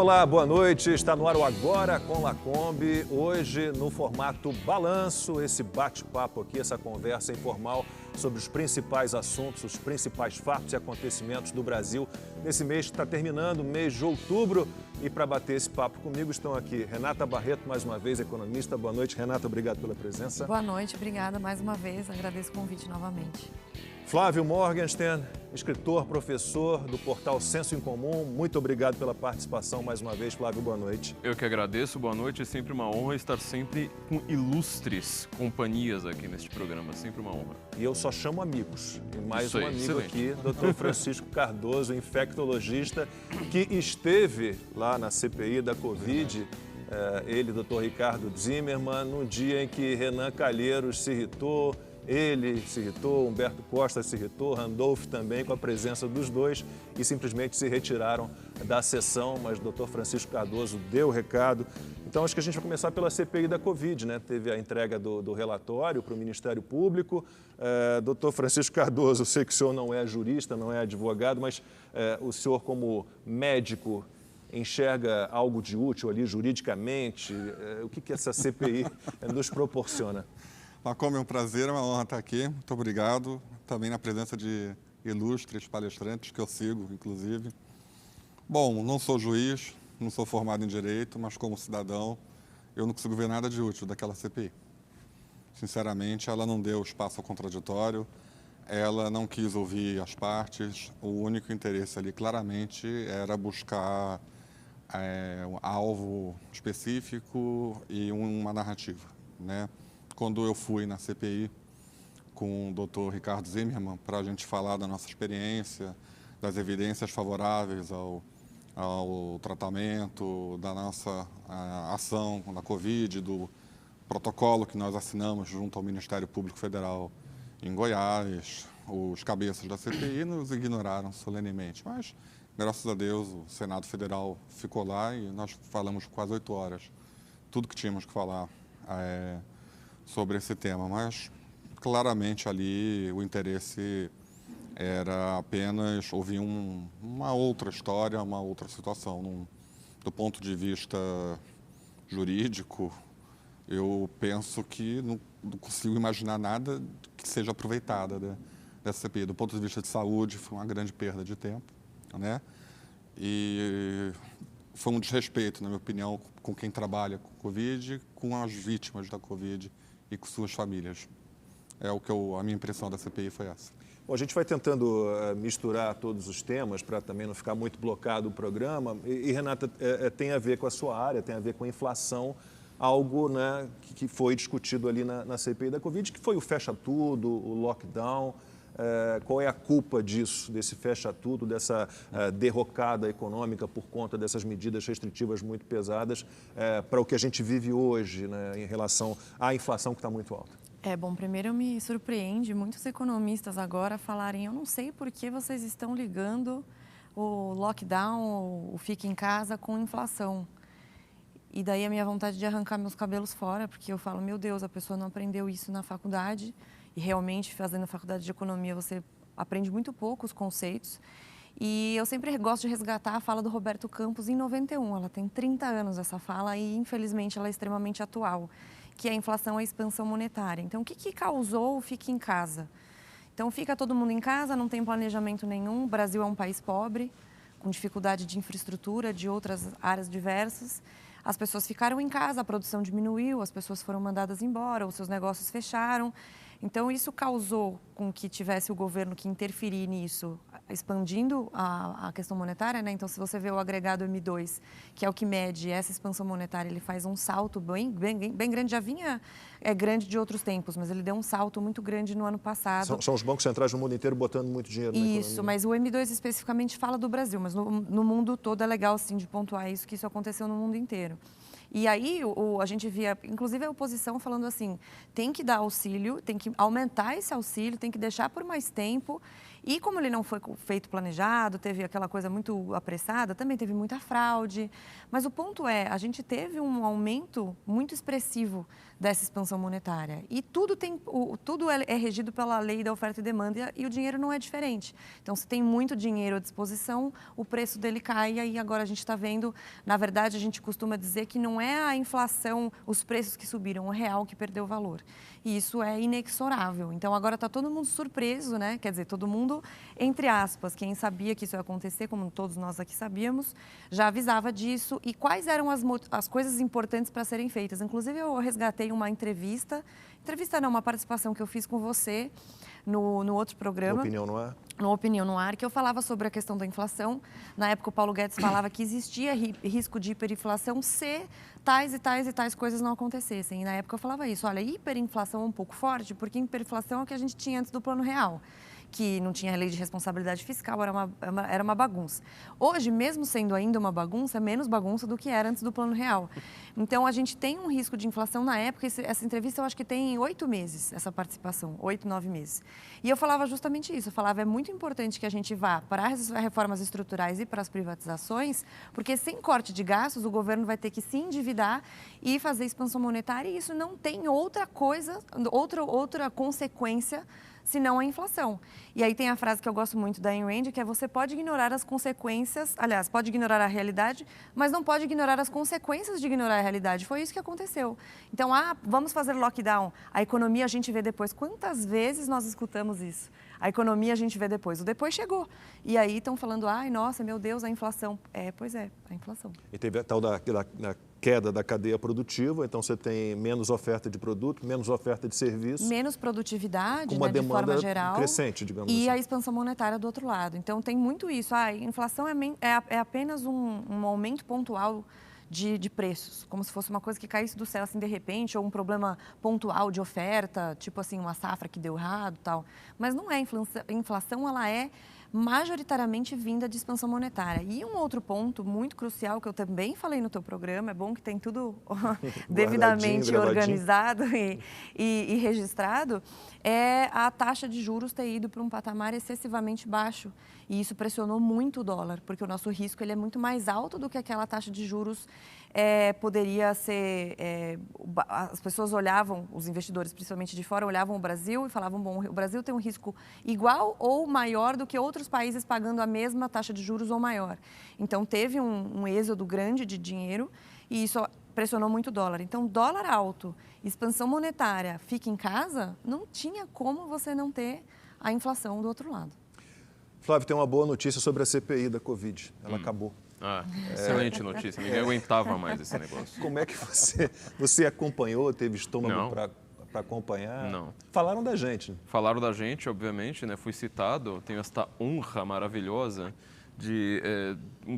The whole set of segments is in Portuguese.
Olá, boa noite. Está no ar o Agora com Lacombe. Hoje, no formato balanço, esse bate-papo aqui, essa conversa informal sobre os principais assuntos, os principais fatos e acontecimentos do Brasil nesse mês que está terminando, mês de outubro. E para bater esse papo comigo estão aqui Renata Barreto, mais uma vez, economista. Boa noite, Renata. Obrigado pela presença. Boa noite, obrigada mais uma vez. Agradeço o convite novamente. Flávio Morgenstern, escritor, professor do portal Senso em Comum. Muito obrigado pela participação mais uma vez, Flávio. Boa noite. Eu que agradeço, boa noite. É sempre uma honra estar sempre com ilustres companhias aqui neste programa. Sempre uma honra. E eu só chamo amigos. E mais Isso aí, um amigo excelente. aqui, Dr. Francisco Cardoso, infectologista, que esteve lá na CPI da Covid. Ele, Dr. Ricardo Zimmermann, no dia em que Renan Calheiros se irritou. Ele se irritou, Humberto Costa se irritou, Randolph também, com a presença dos dois, e simplesmente se retiraram da sessão, mas o Dr. Francisco Cardoso deu o recado. Então, acho que a gente vai começar pela CPI da Covid, né? Teve a entrega do relatório para o Ministério Público. Dr. Francisco Cardoso, eu sei que o senhor não é jurista, não é advogado, mas o senhor, como médico, enxerga algo de útil ali juridicamente? O que essa CPI nos proporciona? Lacombe, é um prazer, é uma honra estar aqui. Muito obrigado. Também na presença de ilustres palestrantes, que eu sigo, inclusive. Bom, não sou juiz, não sou formado em Direito, mas como cidadão, eu não consigo ver nada de útil daquela CPI. Sinceramente, ela não deu espaço ao contraditório, ela não quis ouvir as partes. O único interesse ali, claramente, era buscar um alvo específico e uma narrativa, né? Quando eu fui na CPI com o Dr. Ricardo Zimmermann para a gente falar da nossa experiência, das evidências favoráveis ao tratamento, da nossa ação na Covid, do protocolo que nós assinamos junto ao Ministério Público Federal em Goiás, os cabeças da CPI nos ignoraram solenemente, mas graças a Deus o Senado Federal ficou lá e nós falamos quase 8 horas, tudo que tínhamos que falar sobre esse tema, mas claramente ali o interesse era apenas ouvir uma outra história, uma outra situação. Do ponto de vista jurídico, eu penso que não consigo imaginar nada que seja aproveitada dessa CPI. Do ponto de vista de saúde, foi uma grande perda de tempo, né? E foi um desrespeito, na minha opinião, com quem trabalha com Covid, com as vítimas da Covid e com suas famílias. A minha impressão da CPI foi essa. Bom, a gente vai tentando misturar todos os temas para também não ficar muito blocado o programa. E Renata, tem a ver com a sua área, tem a ver com a inflação, algo, né, que foi discutido ali na CPI da Covid, que foi o fecha tudo, o lockdown. Qual é a culpa disso, desse fecha tudo, dessa derrocada econômica por conta dessas medidas restritivas muito pesadas para o que a gente vive hoje, né, em relação à inflação que está muito alta? Bom, primeiro me surpreende muitos economistas agora falarem, eu não sei por que vocês estão ligando o lockdown, o fique em casa com inflação. E daí a minha vontade de arrancar meus cabelos fora, porque eu falo, meu Deus, a pessoa não aprendeu isso na faculdade. E realmente, fazendo a faculdade de economia, você aprende muito pouco os conceitos. E eu sempre gosto de resgatar a fala do Roberto Campos em 91. Ela tem 30 anos, essa fala, e infelizmente ela é extremamente atual, que é a inflação e a expansão monetária. Então, o que causou o fique em casa? Então, fica todo mundo em casa, não tem planejamento nenhum. O Brasil é um país pobre, com dificuldade de infraestrutura, de outras áreas diversas. As pessoas ficaram em casa, a produção diminuiu, as pessoas foram mandadas embora, os seus negócios fecharam. Então, isso causou com que tivesse o governo que interferir nisso, expandindo a questão monetária, né? Então, se você vê o agregado M2, que é o que mede essa expansão monetária, ele faz um salto bem grande, já vinha grande de outros tempos, mas ele deu um salto muito grande no ano passado. São os bancos centrais no mundo inteiro botando muito dinheiro na economia. Isso, mas o M2 especificamente fala do Brasil, mas no mundo todo é legal, sim, de pontuar isso, que isso aconteceu no mundo inteiro. E aí a gente via, inclusive a oposição falando assim, tem que dar auxílio, tem que aumentar esse auxílio, tem que deixar por mais tempo E como ele não foi feito planejado, teve aquela coisa muito apressada, também teve muita fraude. Mas o ponto é, a gente teve um aumento muito expressivo dessa expansão monetária. E tudo é regido pela lei da oferta e demanda e o dinheiro não é diferente. Então, se tem muito dinheiro à disposição, o preço dele cai e aí agora a gente está vendo, na verdade, a gente costuma dizer que não é a inflação, os preços que subiram, o real que perdeu valor. E isso é inexorável. Então, agora está todo mundo surpreso, né? Quer dizer, todo mundo, entre aspas, quem sabia que isso ia acontecer, como todos nós aqui sabíamos, já avisava disso. E quais eram as coisas importantes para serem feitas? Inclusive, eu resgatei uma entrevista não, uma participação que eu fiz com você no outro programa. Opinião no Ar? No Opinião no Ar, que eu falava sobre a questão da inflação. Na época, o Paulo Guedes falava que existia risco de hiperinflação se tais e tais e tais coisas não acontecessem. E na época eu falava isso, olha, hiperinflação é um pouco forte, porque hiperinflação é o que a gente tinha antes do Plano Real, que não tinha lei de responsabilidade fiscal, era uma bagunça. Hoje, mesmo sendo ainda uma bagunça, é menos bagunça do que era antes do Plano Real. Então, a gente tem um risco de inflação na época, essa entrevista eu acho que tem 8 meses, essa participação, 8, 9 meses. E eu falava justamente isso, eu falava, é muito importante que a gente vá para as reformas estruturais e para as privatizações, porque sem corte de gastos, o governo vai ter que se endividar e fazer expansão monetária, e isso não tem outra coisa, outra consequência senão a inflação. E aí tem a frase que eu gosto muito da Ayn Rand, que é você pode ignorar as consequências, aliás, pode ignorar a realidade, mas não pode ignorar as consequências de ignorar a realidade. Foi isso que aconteceu. Então, vamos fazer lockdown, a economia a gente vê depois. Quantas vezes nós escutamos isso? A economia a gente vê depois. O depois chegou. E aí estão falando, ai, nossa, meu Deus, a inflação. Pois é, a inflação. E teve a tal da queda da cadeia produtiva, então você tem menos oferta de produto, menos oferta de serviço. Menos produtividade, uma né, de forma geral. Crescente, digamos e assim. a expansão monetária do outro lado. Então, tem muito isso. A inflação é apenas um aumento pontual de preços, como se fosse uma coisa que caísse do céu assim de repente, ou um problema pontual de oferta, tipo assim, uma safra que deu errado e tal. Mas não é. Inflação, ela é majoritariamente vinda de expansão monetária. E um outro ponto muito crucial, que eu também falei no teu programa, é bom que tem tudo devidamente organizado e registrado, é a taxa de juros ter ido para um patamar excessivamente baixo. E isso pressionou muito o dólar, porque o nosso risco ele é muito mais alto do que aquela taxa de juros poderia ser... as pessoas olhavam, os investidores, principalmente de fora, olhavam o Brasil e falavam, bom, o Brasil tem um risco igual ou maior do que outros países pagando a mesma taxa de juros ou maior. Então, teve um êxodo grande de dinheiro e isso pressionou muito o dólar. Então, dólar alto, expansão monetária, fica em casa, não tinha como você não ter a inflação do outro lado. Flávio, tem uma boa notícia sobre a CPI da Covid. Ela acabou. Excelente notícia, ninguém aguentava mais esse negócio. Como é que você acompanhou, teve estômago para acompanhar? Não. Falaram da gente. Falaram da gente, obviamente, né? Fui citado, tenho esta honra maravilhosa de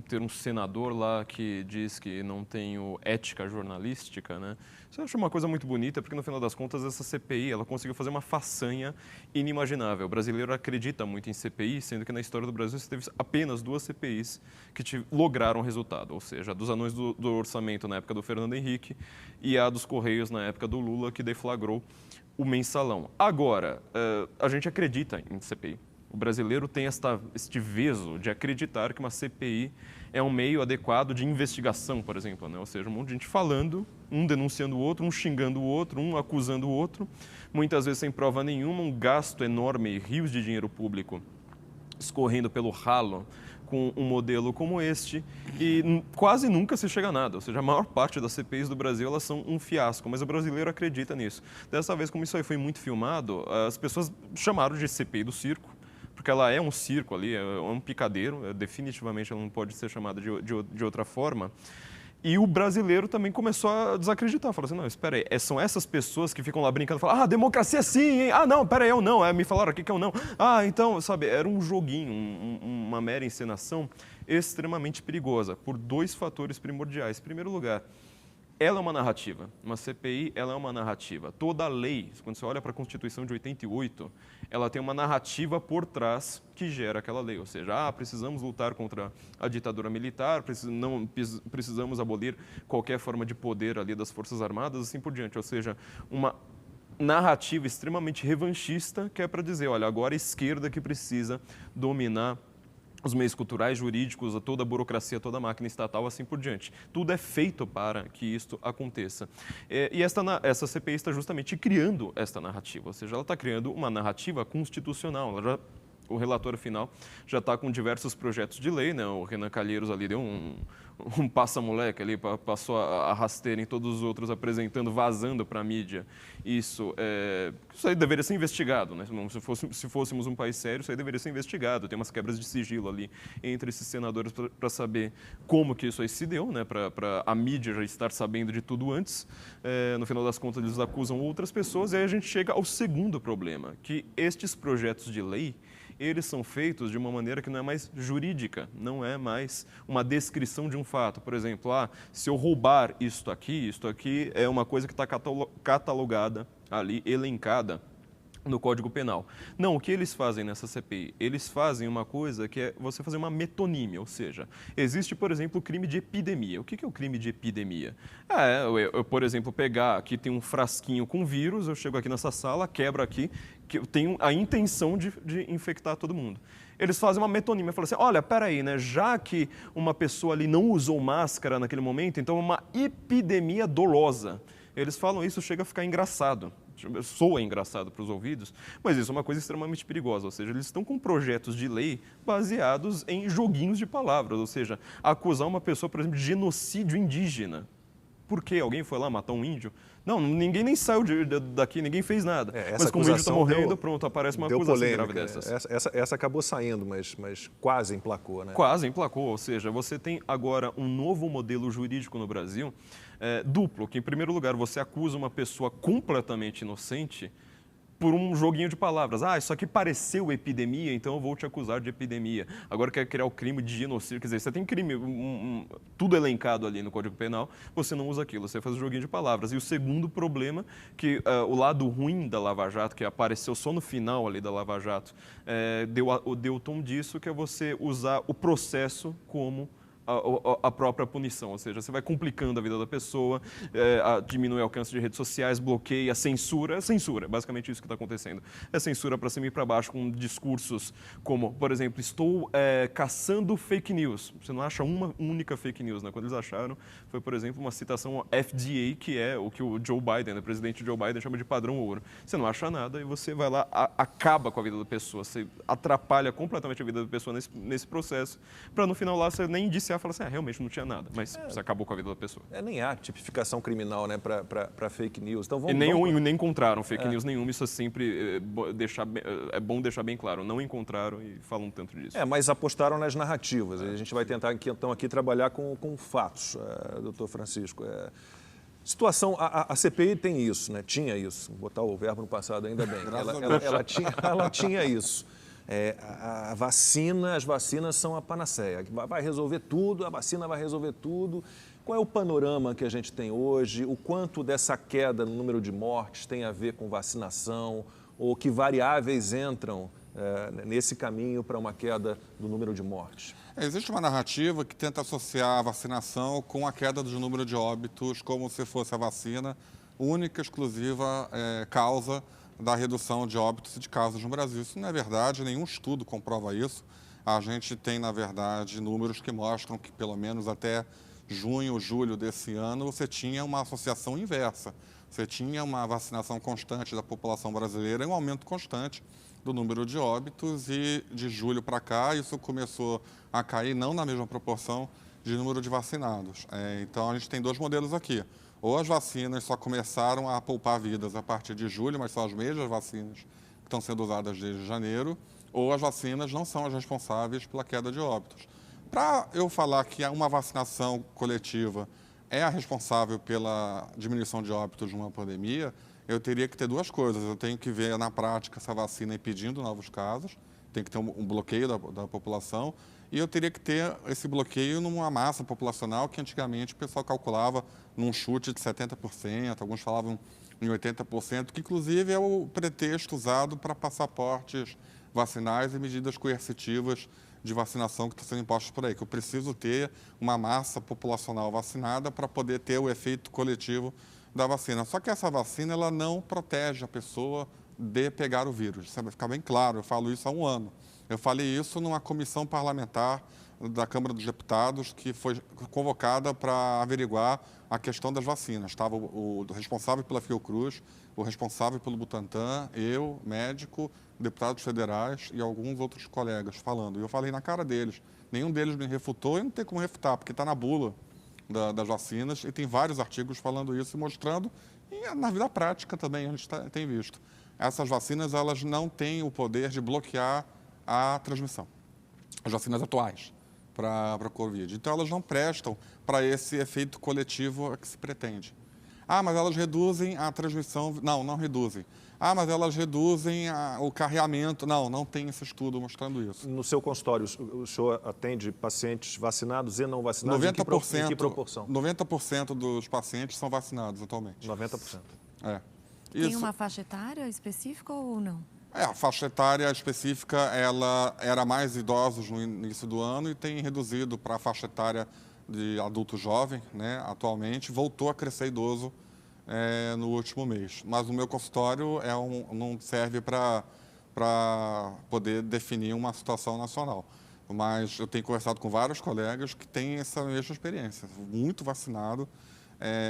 ter um senador lá que diz que não tenho ética jornalística, né? Isso eu acho uma coisa muito bonita, porque no final das contas essa CPI, ela conseguiu fazer uma façanha inimaginável. O brasileiro acredita muito em CPI, sendo que na história do Brasil você teve apenas 2 CPIs que lograram resultado, ou seja, a dos anões do orçamento na época do Fernando Henrique e a dos Correios na época do Lula, que deflagrou o mensalão. Agora, a gente acredita em CPI. O brasileiro tem este veso de acreditar que uma CPI é um meio adequado de investigação, por exemplo, né? Ou seja, um monte de gente falando, um denunciando o outro, um xingando o outro, um acusando o outro, muitas vezes sem prova nenhuma, um gasto enorme, rios de dinheiro público escorrendo pelo ralo com um modelo como este e quase nunca se chega a nada. Ou seja, a maior parte das CPIs do Brasil elas são um fiasco, mas o brasileiro acredita nisso. Dessa vez, como isso aí foi muito filmado, as pessoas chamaram de CPI do circo, porque ela é um circo ali, é um picadeiro, definitivamente ela não pode ser chamada de outra forma. E o brasileiro também começou a desacreditar, falou assim, não, espera aí, são essas pessoas que ficam lá brincando, falam, democracia sim, hein? Não, pera aí, eu não, me falaram aqui que eu não. Então, sabe, era um joguinho, uma mera encenação extremamente perigosa, por 2 fatores primordiais. Em primeiro lugar, ela é uma narrativa. Uma CPI, ela é uma narrativa. Toda lei, quando você olha para a Constituição de 88, ela tem uma narrativa por trás que gera aquela lei. Ou seja, precisamos lutar contra a ditadura militar, precisamos abolir qualquer forma de poder ali das Forças Armadas, assim por diante. Ou seja, uma narrativa extremamente revanchista, que é para dizer, olha, agora a esquerda que precisa dominar os meios culturais, jurídicos, toda a burocracia, toda a máquina estatal, assim por diante. Tudo é feito para que isto aconteça. E essa CPI está justamente criando esta narrativa, ou seja, ela está criando uma narrativa constitucional. O relatório final já está com diversos projetos de lei, né? O Renan Calheiros ali deu um passa-moleque ali, passou a rasteira em todos os outros, apresentando, vazando para a mídia. Isso aí deveria ser investigado, né? Se fôssemos um país sério, isso aí deveria ser investigado. Tem umas quebras de sigilo ali entre esses senadores para saber como que isso aí se deu, né? Para a mídia já estar sabendo de tudo antes. No final das contas, eles acusam outras pessoas, e aí a gente chega ao segundo problema, que estes projetos de lei, eles são feitos de uma maneira que não é mais jurídica, não é mais uma descrição de um fato. Por exemplo, se eu roubar isto aqui é uma coisa que está catalogada ali, elencada no Código Penal. Não, o que eles fazem nessa CPI? Eles fazem uma coisa que é você fazer uma metonímia, ou seja, existe, por exemplo, o crime de epidemia. O que é o crime de epidemia? Eu, por exemplo, pegar aqui, tem um frasquinho com vírus, eu chego aqui nessa sala, quebro aqui, que eu tenho a intenção de infectar todo mundo. Eles fazem uma metonímia, falam assim, olha, peraí, né, já que uma pessoa ali não usou máscara naquele momento, então é uma epidemia dolosa. Eles falam isso, chega a ficar engraçado. Soa engraçado para os ouvidos, mas isso é uma coisa extremamente perigosa, ou seja, eles estão com projetos de lei baseados em joguinhos de palavras, ou seja, acusar uma pessoa, por exemplo, de genocídio indígena. Por quê? Alguém foi lá matar um índio? Não, ninguém nem saiu daqui, ninguém fez nada. Mas como o índio está morrendo, pronto, aparece uma acusação grave dessas. Essa acabou saindo, mas quase emplacou, né? Quase emplacou, ou seja, você tem agora um novo modelo jurídico no Brasil, duplo, que em primeiro lugar você acusa uma pessoa completamente inocente por um joguinho de palavras. Isso aqui pareceu epidemia, então eu vou te acusar de epidemia. Agora quer criar o crime de genocídio, quer dizer, você tem crime, tudo elencado ali no Código Penal, você não usa aquilo, você faz o joguinho de palavras. E o segundo problema, que o lado ruim da Lava Jato, que apareceu só no final ali da Lava Jato, deu o tom disso, que é você usar o processo como a própria punição, ou seja, você vai complicando a vida da pessoa, diminui o alcance de redes sociais, bloqueia, censura, é basicamente isso que está acontecendo. É censura para cima e para baixo, com discursos como, por exemplo, estou caçando fake news. Você não acha uma única fake news, né? Quando eles acharam, foi, por exemplo, uma citação ao FDA, que é o que o Joe Biden, o presidente Joe Biden, chama de padrão ouro. Você não acha nada e você vai lá, acaba com a vida da pessoa, você atrapalha completamente a vida da pessoa nesse processo, para no final lá você nem indiciar, fala assim, realmente não tinha nada, mas você acabou com a vida da pessoa. Nem há tipificação criminal, né, para fake news. Então, nem encontraram fake news nenhuma, isso é sempre bom deixar bem claro, não encontraram e falam tanto disso. Mas apostaram nas narrativas. A gente vai tentar aqui trabalhar com fatos, doutor Francisco. Situação, a CPI tem isso, né? Tinha isso. Vou botar o verbo no passado ainda bem. Ela tinha isso. As vacinas são a panaceia. Vai resolver tudo, a vacina vai resolver tudo. Qual é o panorama que a gente tem hoje? O quanto dessa queda no número de mortes tem a ver com vacinação? Ou que variáveis entram nesse caminho para uma queda do número de mortes? Existe uma narrativa que tenta associar a vacinação com a queda do número de óbitos, como se fosse a vacina única, exclusiva causa da redução de óbitos e de casos no Brasil. Isso não é verdade, nenhum estudo comprova isso. A gente tem, na verdade, números que mostram que, pelo menos até junho, julho desse ano, você tinha uma associação inversa. Você tinha uma vacinação constante da população brasileira e um aumento constante do número de óbitos, e de julho para cá isso começou a cair, não na mesma proporção de número de vacinados. Então, a gente tem dois modelos aqui. Ou as vacinas só começaram a poupar vidas a partir de julho, mas são as mesmas vacinas que estão sendo usadas desde janeiro, ou as vacinas não são as responsáveis pela queda de óbitos. Para eu falar que uma vacinação coletiva é a responsável pela diminuição de óbitos numa pandemia, eu teria que ter duas coisas. Eu tenho que ver na prática essa vacina impedindo novos casos, tem que ter um bloqueio da população, e eu teria que ter esse bloqueio numa massa populacional que antigamente o pessoal calculava num chute de 70%, alguns falavam em 80%, que inclusive é o pretexto usado para passaportes vacinais e medidas coercitivas de vacinação que estão sendo impostas por aí, que eu preciso ter uma massa populacional vacinada para poder ter o efeito coletivo da vacina. Só que essa vacina ela não protege a pessoa de pegar o vírus. Isso vai ficar bem claro, eu falo isso há um ano. Eu falei isso numa comissão parlamentar da Câmara dos Deputados que foi convocada para averiguar a questão das vacinas. Estava o responsável pela Fiocruz, o responsável pelo Butantan, eu, médico, deputados federais e alguns outros colegas falando. E eu falei na cara deles. Nenhum deles me refutou e não tem como refutar, porque está na bula das vacinas e tem vários artigos falando isso e mostrando, e na vida prática também a gente tem visto. Essas vacinas elas não têm o poder de bloquear a transmissão, as vacinas atuais para a Covid. Então, elas não prestam para esse efeito coletivo que se pretende. Ah, mas elas reduzem a transmissão. Não, não reduzem. Ah, mas elas reduzem o carreamento. Não, não tem esse estudo mostrando isso. No seu consultório, o senhor atende pacientes vacinados e não vacinados? 90%, em que proporção? 90% dos pacientes são vacinados atualmente. 90%. É. Tem uma faixa etária específica ou não? A faixa etária específica, ela era mais idosos no início do ano e tem reduzido para a faixa etária de adulto jovem, né? Atualmente, voltou a crescer idoso no último mês. Mas o meu consultório não serve para poder definir uma situação nacional. Mas eu tenho conversado com vários colegas que têm essa mesma experiência, muito vacinado,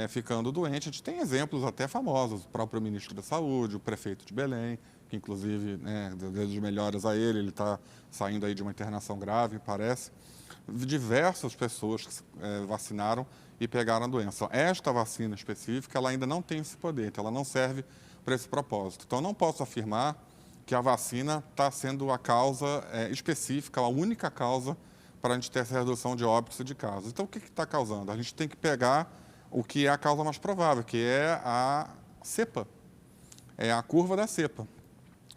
ficando doente. A gente tem exemplos até famosos, o próprio ministro da Saúde, o prefeito de Belém, que inclusive, desde melhoras a ele está saindo aí de uma internação grave, parece. Diversas pessoas que vacinaram e pegaram a doença. Esta vacina específica, ela ainda não tem esse poder, então ela não serve para esse propósito. Então, eu não posso afirmar que a vacina está sendo a causa específica, a única causa para a gente ter essa redução de óbitos e de casos. Então, o que está causando? A gente tem que pegar o que é a causa mais provável, que é a cepa, é a curva da cepa.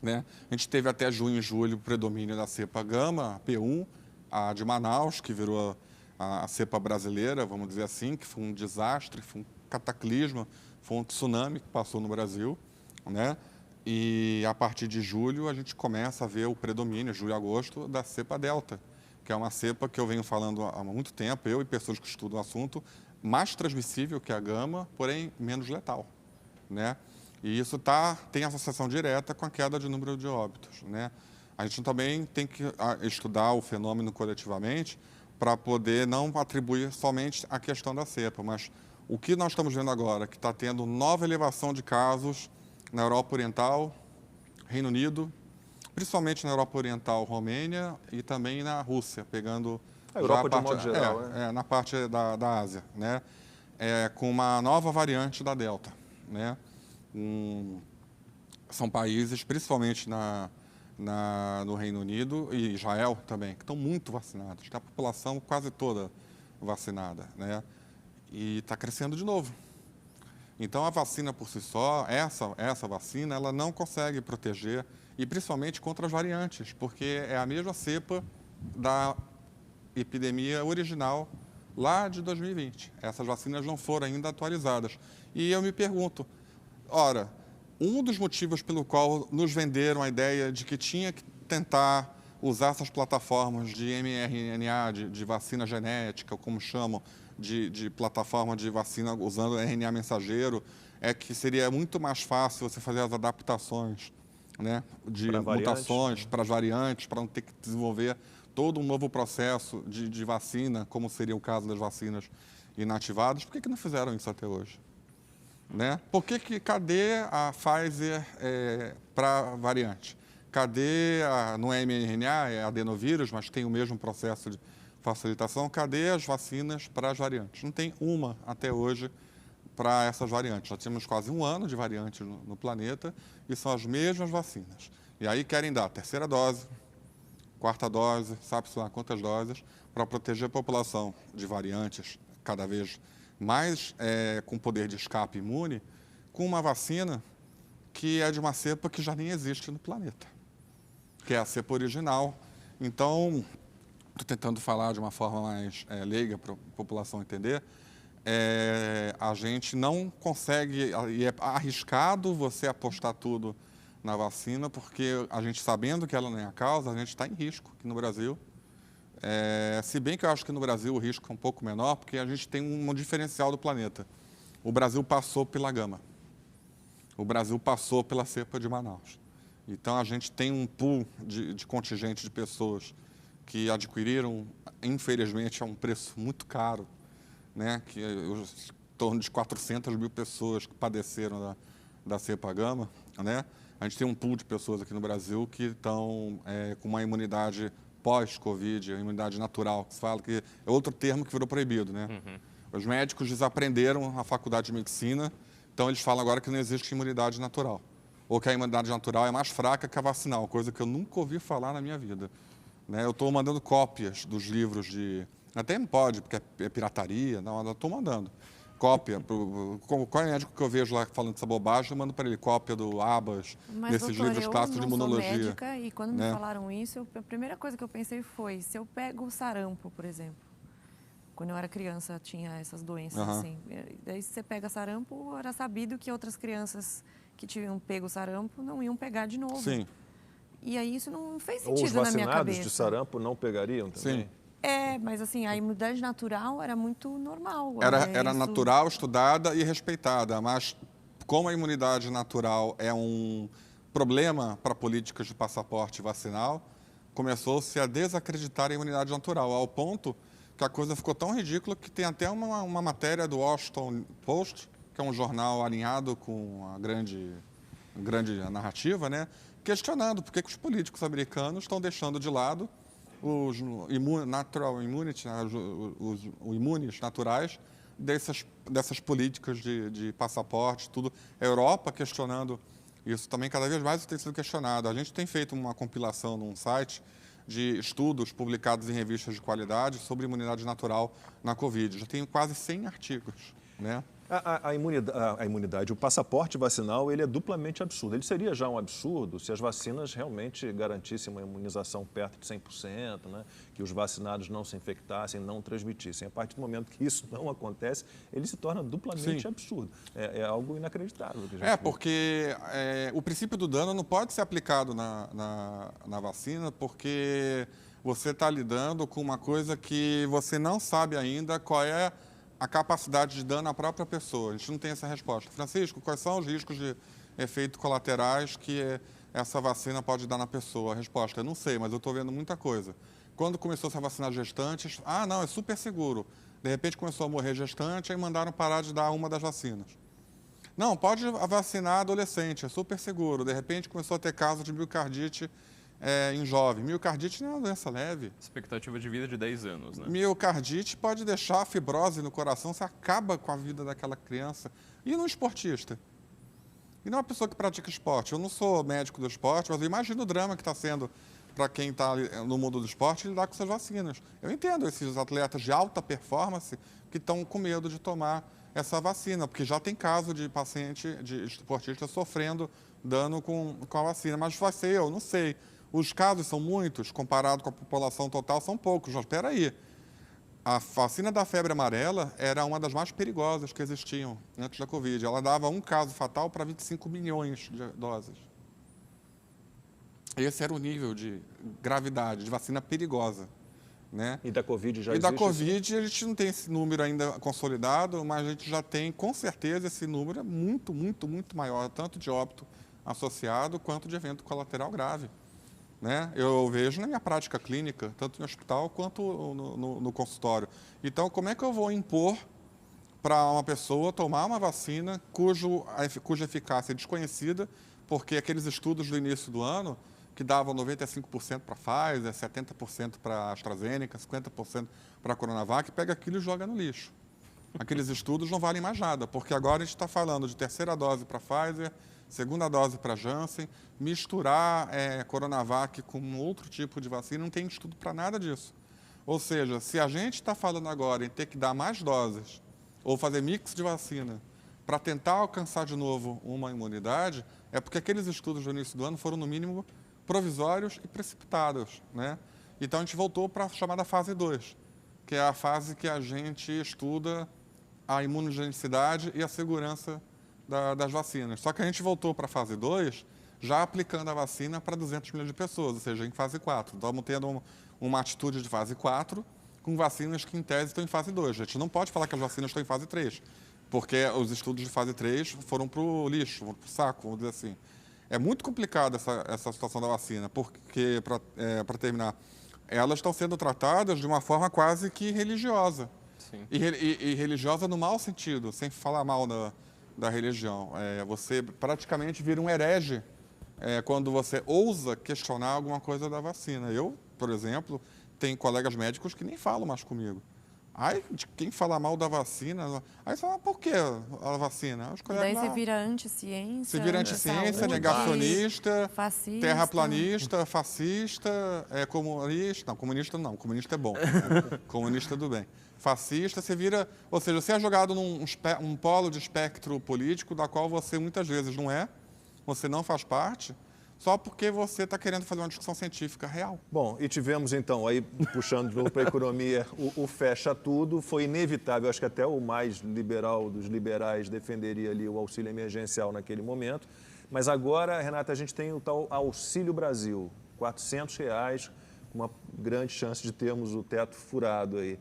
Né? A gente teve até junho e julho o predomínio da cepa gama, P1, a de Manaus, que virou a cepa brasileira, vamos dizer assim, que foi um desastre, foi um cataclisma, foi um tsunami que passou no Brasil. Né? E a partir de julho a gente começa a ver o predomínio, julho e agosto, da cepa delta, que é uma cepa que eu venho falando há muito tempo, eu e pessoas que estudam o assunto, mais transmissível que a gama, porém menos letal. Né? E isso tem associação direta com a queda de número de óbitos. Né? A gente também tem que estudar o fenômeno coletivamente para poder não atribuir somente a questão da cepa, mas o que nós estamos vendo agora, que está tendo nova elevação de casos na Europa Oriental, Reino Unido, principalmente na Europa Oriental, Romênia e também na Rússia, pegando a Europa de modo geral, na parte da Ásia, né? Com uma nova variante da Delta, né? São países, principalmente no Reino Unido e Israel também, que estão muito vacinados, está a população quase toda vacinada, né? E está crescendo de novo. Então, a vacina por si só, essa vacina, ela não consegue proteger, e principalmente contra as variantes, porque é a mesma cepa da epidemia original lá de 2020. Essas vacinas não foram ainda atualizadas. E eu me pergunto, ora, um dos motivos pelo qual nos venderam a ideia de que tinha que tentar usar essas plataformas de mRNA, de vacina genética, como chamam, de plataforma de vacina usando RNA mensageiro, é que seria muito mais fácil você fazer as adaptações, né, de mutações para as variantes, para não ter que desenvolver todo um novo processo de vacina, como seria o caso das vacinas inativadas. Por que não fizeram isso até hoje? Né? Cadê a Pfizer para variante? Cadê, não é mRNA, é adenovírus, mas tem o mesmo processo de facilitação, cadê as vacinas para as variantes? Não tem uma até hoje para essas variantes. Já temos quase um ano de variantes no planeta e são as mesmas vacinas. E aí querem dar a terceira dose, quarta dose, sabe-se lá quantas doses, para proteger a população de variantes cada vez mais com poder de escape imune, com uma vacina que é de uma cepa que já nem existe no planeta, que é a cepa original. Então, estou tentando falar de uma forma mais leiga para a população entender, a gente não consegue, e é arriscado você apostar tudo na vacina, porque a gente, sabendo que ela não é a causa, a gente está em risco aqui no Brasil. Se bem que eu acho que no Brasil o risco é um pouco menor, porque a gente tem um diferencial do planeta. o Brasil passou pela Gama. O Brasil passou pela cepa de Manaus. Então, a gente tem um pool de contingente de pessoas que adquiriram, infelizmente, a um preço muito caro, né? Que em torno de 400 mil pessoas que padeceram da cepa Gama, né? A gente tem um pool de pessoas aqui no Brasil que estão com uma imunidade pós-Covid, a imunidade natural, que se fala, que é outro termo que virou proibido, né? Os médicos desaprenderam a faculdade de medicina, então eles falam agora que não existe imunidade natural. Ou que a imunidade natural é mais fraca que a vacinal, coisa que eu nunca ouvi falar na minha vida. Né? Eu estou mandando cópias dos livros de... Até não pode, porque é pirataria, não, eu estou mandando. Cópia. Qual é o médico que eu vejo lá falando essa bobagem, eu mando para ele cópia do Abas, desses livros clássicos de imunologia. Eu sou médica e quando me falaram isso, a primeira coisa que eu pensei foi, se eu pego o sarampo, por exemplo, quando eu era criança tinha essas doenças assim, daí se você pega sarampo, era sabido que outras crianças que tinham pego sarampo não iam pegar de novo. Sim. E aí isso não fez Ou os sentido na minha cabeça. vacinados de sarampo não pegariam também? Sim. Mas assim, a imunidade natural era muito normal. Era natural, estudada e respeitada, mas como a imunidade natural é um problema para políticas de passaporte vacinal, começou-se a desacreditar a imunidade natural, ao ponto que a coisa ficou tão ridícula que tem até uma matéria do Washington Post, que é um jornal alinhado com a grande narrativa, né, questionando por que os políticos americanos estão deixando de lado os imunes naturais dessas políticas de passaporte, tudo. A Europa questionando isso também, cada vez mais tem sido questionado. A gente tem feito uma compilação num site de estudos publicados em revistas de qualidade sobre imunidade natural na Covid. Já tem quase 100 artigos, né? A imunidade, o passaporte vacinal, ele é duplamente absurdo. Ele seria já um absurdo se as vacinas realmente garantissem uma imunização perto de 100%, né? Que os vacinados não se infectassem, não transmitissem. A partir do momento que isso não acontece, ele se torna duplamente absurdo. É algo inacreditável. Porque o princípio do dano não pode ser aplicado na vacina, porque você está lidando com uma coisa que você não sabe ainda qual é a capacidade de dano à própria pessoa. A gente não tem essa resposta. Francisco, quais são os riscos de efeitos colaterais que essa vacina pode dar na pessoa? A resposta é, não sei, mas eu estou vendo muita coisa. Quando começou a vacinar gestantes, não, é super seguro. De repente começou a morrer gestante, aí mandaram parar de dar uma das vacinas. Não, pode vacinar adolescente, é super seguro. De repente começou a ter casos de miocardite em jovem. Miocardite não é uma doença leve. Expectativa de vida de 10 anos, né? Miocardite pode deixar fibrose no coração, você acaba com a vida daquela criança. E no esportista? E não é uma pessoa que pratica esporte. Eu não sou médico do esporte, mas eu imagino o drama que está sendo para quem está no mundo do esporte lidar com essas vacinas. Eu entendo esses atletas de alta performance que estão com medo de tomar essa vacina, porque já tem caso de paciente, de esportista sofrendo dano com a vacina. Mas vai ser eu, não sei. Os casos são muitos, comparado com a população total, são poucos. Mas espera aí, a vacina da febre amarela era uma das mais perigosas que existiam antes da Covid. Ela dava um caso fatal para 25 milhões de doses. Esse era o nível de gravidade, de vacina perigosa. Né? E da Covid já existe? E da Covid a gente não tem esse número ainda consolidado, mas a gente já tem, com certeza, esse número é muito, muito, muito maior, tanto de óbito associado quanto de evento colateral grave. Né? Eu vejo na minha prática clínica, tanto no hospital quanto no consultório. Então, como é que eu vou impor para uma pessoa tomar uma vacina cuja eficácia é desconhecida, porque aqueles estudos do início do ano, que davam 95% para a Pfizer, 70% para a AstraZeneca, 50% para a Coronavac, pega aquilo e joga no lixo. Aqueles estudos não valem mais nada, porque agora a gente está falando de terceira dose para a Pfizer, segunda dose para a Janssen, misturar Coronavac com outro tipo de vacina, não tem estudo para nada disso. Ou seja, se a gente está falando agora em ter que dar mais doses ou fazer mix de vacina para tentar alcançar de novo uma imunidade, é porque aqueles estudos do início do ano foram, no mínimo, provisórios e precipitados. Né? Então, a gente voltou para a chamada fase 2, que é a fase que a gente estuda a imunogenicidade e a segurança das vacinas. Só que a gente voltou para a fase 2 já aplicando a vacina para 200 milhões de pessoas, ou seja, em fase 4. Então, estamos tendo uma atitude de fase 4 com vacinas que, em tese, estão em fase 2. A gente não pode falar que as vacinas estão em fase 3. porque os estudos de fase 3 foram para o lixo, foram para o saco, vamos dizer assim. É muito complicada essa situação da vacina, porque, para terminar, elas estão sendo tratadas de uma forma quase que religiosa. Sim. E religiosa no mau sentido, sem falar mal da religião. Você praticamente vira um herege quando você ousa questionar alguma coisa da vacina. Eu, por exemplo, tenho colegas médicos que nem falam mais comigo. Aí, de quem fala mal da vacina, aí você fala, por que a vacina? Os colegas, Daí você vira anti-ciência. você vira anti-ciência, saúde, negacionista, fascista. terraplanista, fascista, comunista. Não, comunista não, comunista é bom. Comunista do bem. Fascista, você vira... Ou seja, você é jogado num polo de espectro político da qual você muitas vezes não é, você não faz parte, só porque você está querendo fazer uma discussão científica real. Bom, e tivemos então, aí puxando de novo para a economia, o fecha tudo, foi inevitável, acho que até o mais liberal dos liberais defenderia ali o auxílio emergencial naquele momento, mas agora, Renata, a gente tem o tal Auxílio Brasil, R$400, com uma grande chance de termos o teto furado aí.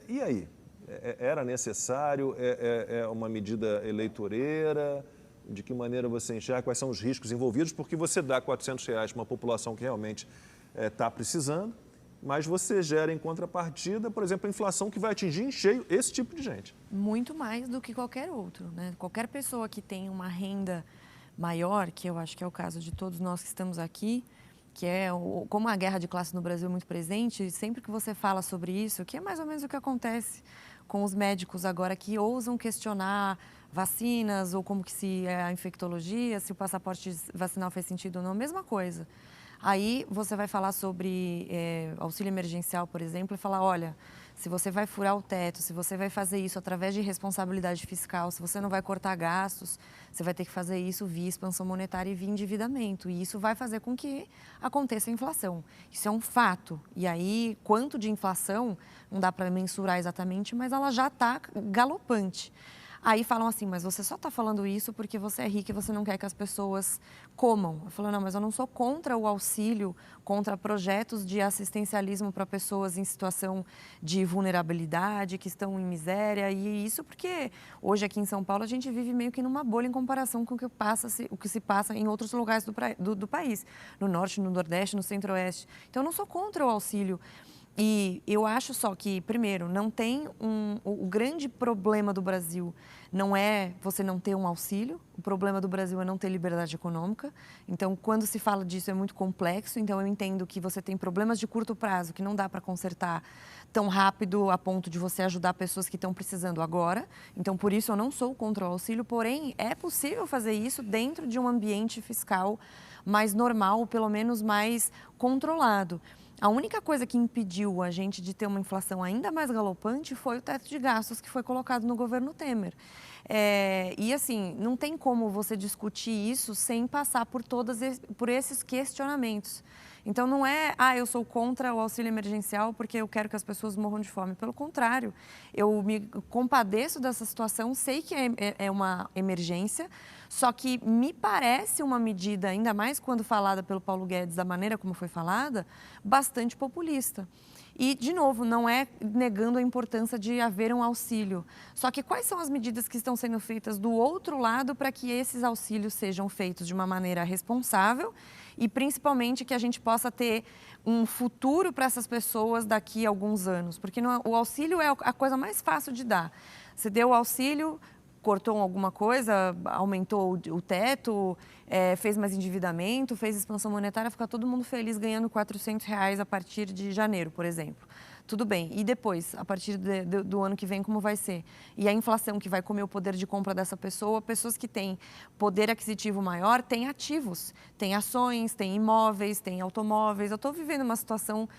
E aí? Era necessário? É uma medida eleitoreira? De que maneira você enxerga, quais são os riscos envolvidos, porque você dá R$400 para uma população que realmente está precisando, mas você gera em contrapartida, por exemplo, a inflação que vai atingir em cheio esse tipo de gente. Muito mais do que qualquer outro, né? Qualquer pessoa que tem uma renda maior, que eu acho que é o caso de todos nós que estamos aqui, que como a guerra de classe no Brasil é muito presente, sempre que você fala sobre isso, que é mais ou menos o que acontece com os médicos agora que ousam questionar vacinas ou como que se é a infectologia, se o passaporte vacinal faz sentido ou não, mesma coisa. Aí você vai falar sobre auxílio emergencial, por exemplo, e falar, olha, se você vai furar o teto, se você vai fazer isso através de responsabilidade fiscal, se você não vai cortar gastos, você vai ter que fazer isso via expansão monetária e via endividamento. E isso vai fazer com que aconteça a inflação. Isso é um fato. E aí, quanto de inflação, não dá para mensurar exatamente, mas ela já está galopante. Aí falam assim, mas você só está falando isso porque você é rico e você não quer que as pessoas comam. Eu falo, não, mas eu não sou contra o auxílio, contra projetos de assistencialismo para pessoas em situação de vulnerabilidade, que estão em miséria. E isso porque hoje aqui em São Paulo a gente vive meio que numa bolha em comparação com o que se passa em outros lugares do país. No Norte, no Nordeste, no Centro-Oeste. Então eu não sou contra o auxílio. E eu acho só que, primeiro, não tem o grande problema do Brasil não é você não ter um auxílio, o problema do Brasil é não ter liberdade econômica. Então, quando se fala disso, é muito complexo. Então, eu entendo que você tem problemas de curto prazo que não dá para consertar tão rápido a ponto de você ajudar pessoas que estão precisando agora. Então, por isso, eu não sou contra o auxílio, porém, é possível fazer isso dentro de um ambiente fiscal mais normal, ou pelo menos mais controlado. A única coisa que impediu a gente de ter uma inflação ainda mais galopante foi o teto de gastos que foi colocado no governo Temer. E assim, não tem como você discutir isso sem passar por esses questionamentos. Então não é, eu sou contra o auxílio emergencial porque eu quero que as pessoas morram de fome. Pelo contrário, eu me compadeço dessa situação, sei que é uma emergência, só que me parece uma medida, ainda mais quando falada pelo Paulo Guedes, da maneira como foi falada, bastante populista. E, de novo, não é negando a importância de haver um auxílio. Só que quais são as medidas que estão sendo feitas do outro lado para que esses auxílios sejam feitos de uma maneira responsável e, principalmente, que a gente possa ter um futuro para essas pessoas daqui a alguns anos? Porque o auxílio é a coisa mais fácil de dar. Você deu o auxílio, cortou alguma coisa, aumentou o teto, fez mais endividamento, fez expansão monetária, fica todo mundo feliz ganhando R$400 a partir de janeiro, por exemplo. Tudo bem. E depois, a partir do ano que vem, como vai ser? E a inflação que vai comer o poder de compra dessa pessoa, pessoas que têm poder aquisitivo maior, têm ativos, têm ações, têm imóveis, têm automóveis. Eu estou vivendo uma situação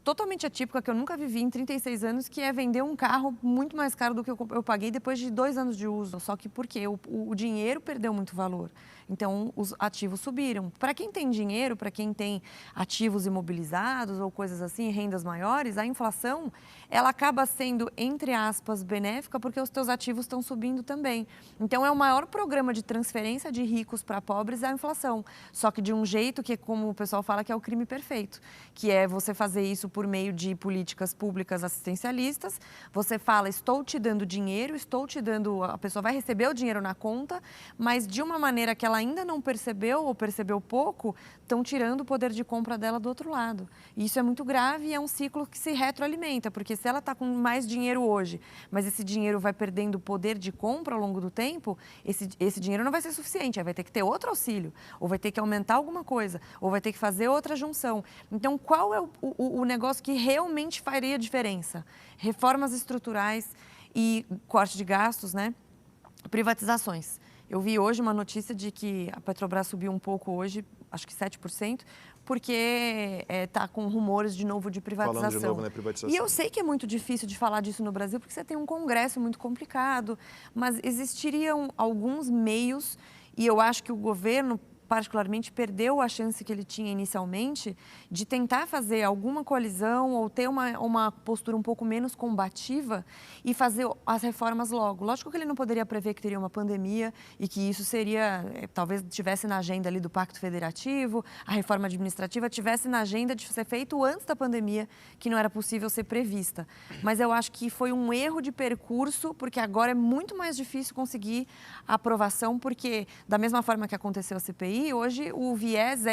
totalmente atípica que eu nunca vivi em 36 anos, que é vender um carro muito mais caro do que eu paguei depois de 2 anos de uso. Só que por quê? O dinheiro perdeu muito valor. Então, os ativos subiram. Para quem tem dinheiro, para quem tem ativos imobilizados ou coisas assim, rendas maiores, a inflação, ela acaba sendo, entre aspas, benéfica porque os teus ativos estão subindo também. Então, é o maior programa de transferência de ricos para pobres é a inflação. Só que de um jeito que, como o pessoal fala, que é o crime perfeito, que é você fazer isso por meio de políticas públicas assistencialistas. Você fala, estou te dando dinheiro, estou te dando, a pessoa vai receber o dinheiro na conta, mas de uma maneira que ela ainda não percebeu ou percebeu pouco, estão tirando o poder de compra dela do outro lado. E isso é muito grave e é um ciclo que se retroalimenta, porque se ela está com mais dinheiro hoje, mas esse dinheiro vai perdendo poder de compra ao longo do tempo, esse dinheiro não vai ser suficiente, aí vai ter que ter outro auxílio, ou vai ter que aumentar alguma coisa, ou vai ter que fazer outra junção. Então, qual é o negócio que realmente faria diferença? Reformas estruturais e corte de gastos, né? Privatizações. Eu vi hoje uma notícia de que a Petrobras subiu um pouco hoje, acho que 7%, porque está com rumores de novo de privatização. Falando de novo, né, privatização. E eu sei que é muito difícil de falar disso no Brasil, porque você tem um Congresso muito complicado, mas existiriam alguns meios, e eu acho que o governo particularmente perdeu a chance que ele tinha inicialmente de tentar fazer alguma coalizão ou ter uma postura um pouco menos combativa e fazer as reformas logo. Lógico que ele não poderia prever que teria uma pandemia e que isso seria, talvez tivesse na agenda ali do Pacto Federativo, a reforma administrativa tivesse na agenda de ser feito antes da pandemia, que não era possível ser prevista. Mas eu acho que foi um erro de percurso, porque agora é muito mais difícil conseguir a aprovação, porque da mesma forma que aconteceu a CPI, hoje o viés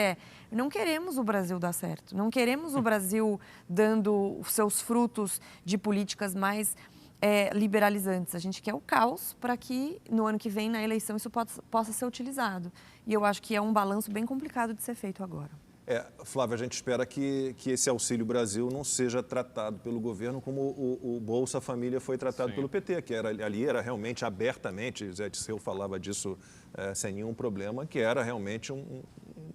não queremos o Brasil dar certo, não queremos o Brasil dando os seus frutos de políticas mais liberalizantes. A gente quer o caos para que no ano que vem, na eleição, isso possa ser utilizado. E eu acho que é um balanço bem complicado de ser feito agora. Flávia, a gente espera que esse Auxílio Brasil não seja tratado pelo governo como o Bolsa Família foi tratado pelo PT, que ali era realmente abertamente, Zé Disseu falava disso sem nenhum problema, que era realmente um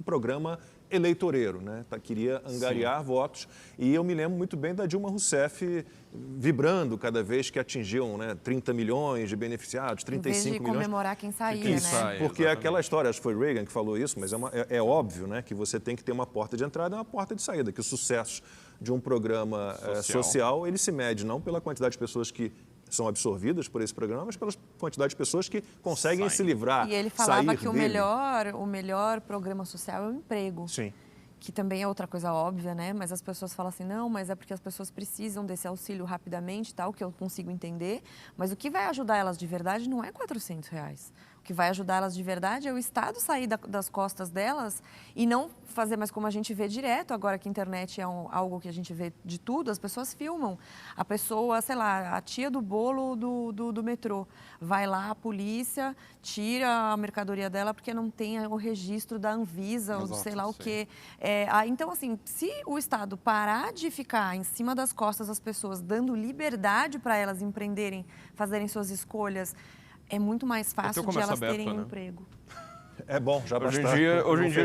programa eleitoreiro, né? Queria angariar votos. E eu me lembro muito bem da Dilma Rousseff vibrando cada vez que atingiam, né, 30 milhões de beneficiados, 35 milhões. Em vez de comemorar quem saía, né? Porque aquela história, acho que foi Reagan que falou isso, mas é óbvio, né, que você tem que ter uma porta de entrada e uma porta de saída, que o sucesso de um programa social, ele se mede não pela quantidade de pessoas que são absorvidas por esse programa, mas pela quantidade de pessoas que conseguem se livrar, e ele falava sair que o melhor programa social é o emprego. Sim. Que também é outra coisa óbvia, né? Mas as pessoas falam assim, não, mas é porque as pessoas precisam desse auxílio rapidamente, tal, que eu consigo entender. Mas o que vai ajudar elas de verdade não é R$400. O que vai ajudar elas de verdade é o Estado sair das costas delas e não fazer mais como a gente vê direto, agora que a internet é algo que a gente vê de tudo, as pessoas filmam. A pessoa, sei lá, a tia do bolo do metrô, vai lá, a polícia tira a mercadoria dela porque não tem o registro da Anvisa, ou sei lá o quê. Então, assim, se o Estado parar de ficar em cima das costas das pessoas, dando liberdade para elas empreenderem, fazerem suas escolhas, é muito mais fácil de elas terem um emprego. É bom, já hoje em dia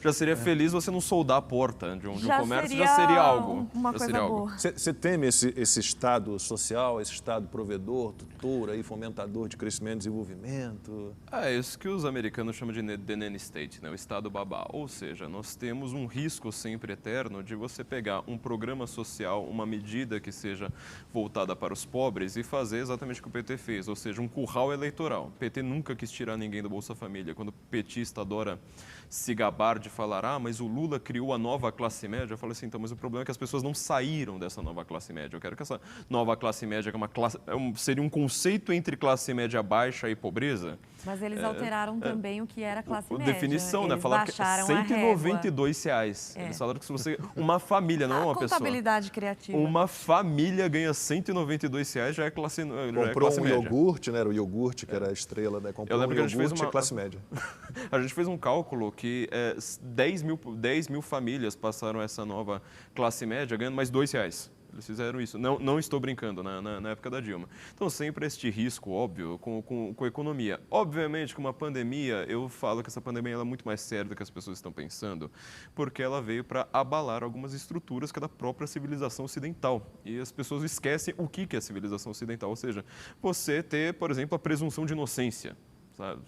já seria feliz você não soldar a porta de um comércio, já seria algo. Uma coisa boa. Você teme esse Estado social, esse Estado provedor, tutor, aí, fomentador de crescimento e desenvolvimento? É isso que os americanos chamam de the nanny state, né? O Estado babá. Ou seja, nós temos um risco sempre eterno de você pegar um programa social, uma medida que seja voltada para os pobres e fazer exatamente o que o PT fez, ou seja, um curral eleitoral. O PT nunca quis tirar ninguém do Bolsa Família. Quando o petista adora se gabar de falar, mas o Lula criou a nova classe média, eu falo assim, então, mas o problema é que as pessoas não saíram dessa nova classe média. Eu quero que essa nova classe média, que é uma classe, seria um conceito entre classe média baixa e pobreza. Mas eles alteraram também o que era classe média. Definição, né? Falaram que R$192. Eles falaram que se você... Uma família, não é uma pessoa. Contabilidade criativa. Uma família ganha R$192, já é classe média. Comprou um iogurte, né? Era o iogurte que era a estrela, né? Comprou um iogurte classe média. A gente fez um cálculo que 10 mil famílias passaram essa nova classe média ganhando mais R$2. Eles fizeram isso. Não estou brincando, na época da Dilma. Então, sempre este risco, óbvio, com a economia. Obviamente, com uma pandemia, eu falo que essa pandemia é muito mais séria do que as pessoas estão pensando, porque ela veio para abalar algumas estruturas que é da própria civilização ocidental. E as pessoas esquecem o que é a civilização ocidental. Ou seja, você ter, por exemplo, a presunção de inocência.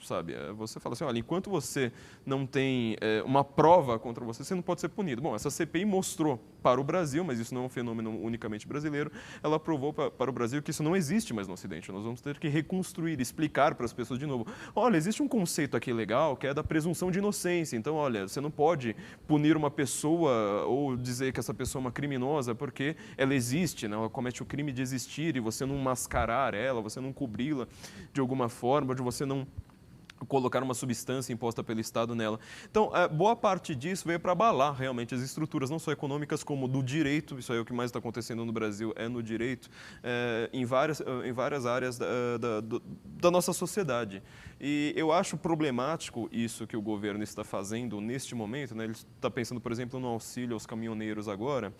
sabe? Você fala assim, olha, enquanto você não tem uma prova contra você, você não pode ser punido. Bom, essa CPI mostrou para o Brasil, mas isso não é um fenômeno unicamente brasileiro, ela provou para o Brasil que isso não existe mais no Ocidente. Nós vamos ter que reconstruir, explicar para as pessoas de novo. Olha, existe um conceito aqui legal que é da presunção de inocência. Então, olha, você não pode punir uma pessoa ou dizer que essa pessoa é uma criminosa porque ela existe, né? Ela comete o crime de existir e você não mascarar ela, você não cobri-la de alguma forma, de você não colocar uma substância imposta pelo Estado nela. Então, boa parte disso veio para abalar realmente as estruturas, não só econômicas, como do direito. Isso aí é o que mais está acontecendo no Brasil, é no direito, em várias áreas da nossa sociedade. E eu acho problemático isso que o governo está fazendo neste momento, né? Ele está pensando, por exemplo, no auxílio aos caminhoneiros agora.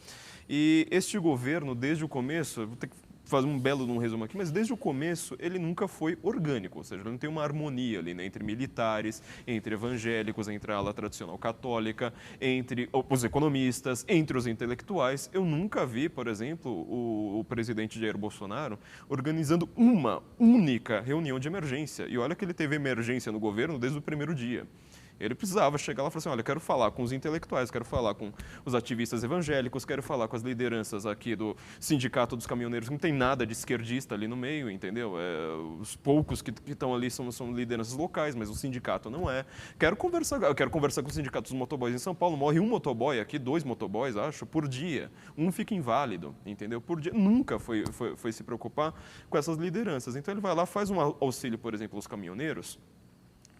E este governo, desde o começo, eu vou ter que fazer um belo resumo aqui, mas desde o começo ele nunca foi orgânico, ou seja, ele não tem uma harmonia ali, né, entre militares, entre evangélicos, entre a ala tradicional católica, entre os economistas, entre os intelectuais. Eu nunca vi, por exemplo, o presidente Jair Bolsonaro organizando uma única reunião de emergência. E olha que ele teve emergência no governo desde o primeiro dia. Ele precisava chegar lá e falar assim, olha, eu quero falar com os intelectuais, quero falar com os ativistas evangélicos, quero falar com as lideranças aqui do Sindicato dos Caminhoneiros, que não tem nada de esquerdista ali no meio, entendeu? Os poucos que estão ali são lideranças locais, mas o sindicato não é. Eu quero conversar com o Sindicato dos Motoboys em São Paulo, morre um motoboy aqui, 2 motoboys, acho, por dia. Um fica inválido, entendeu? Por dia. Nunca foi se preocupar com essas lideranças. Então ele vai lá, faz um auxílio, por exemplo, aos caminhoneiros.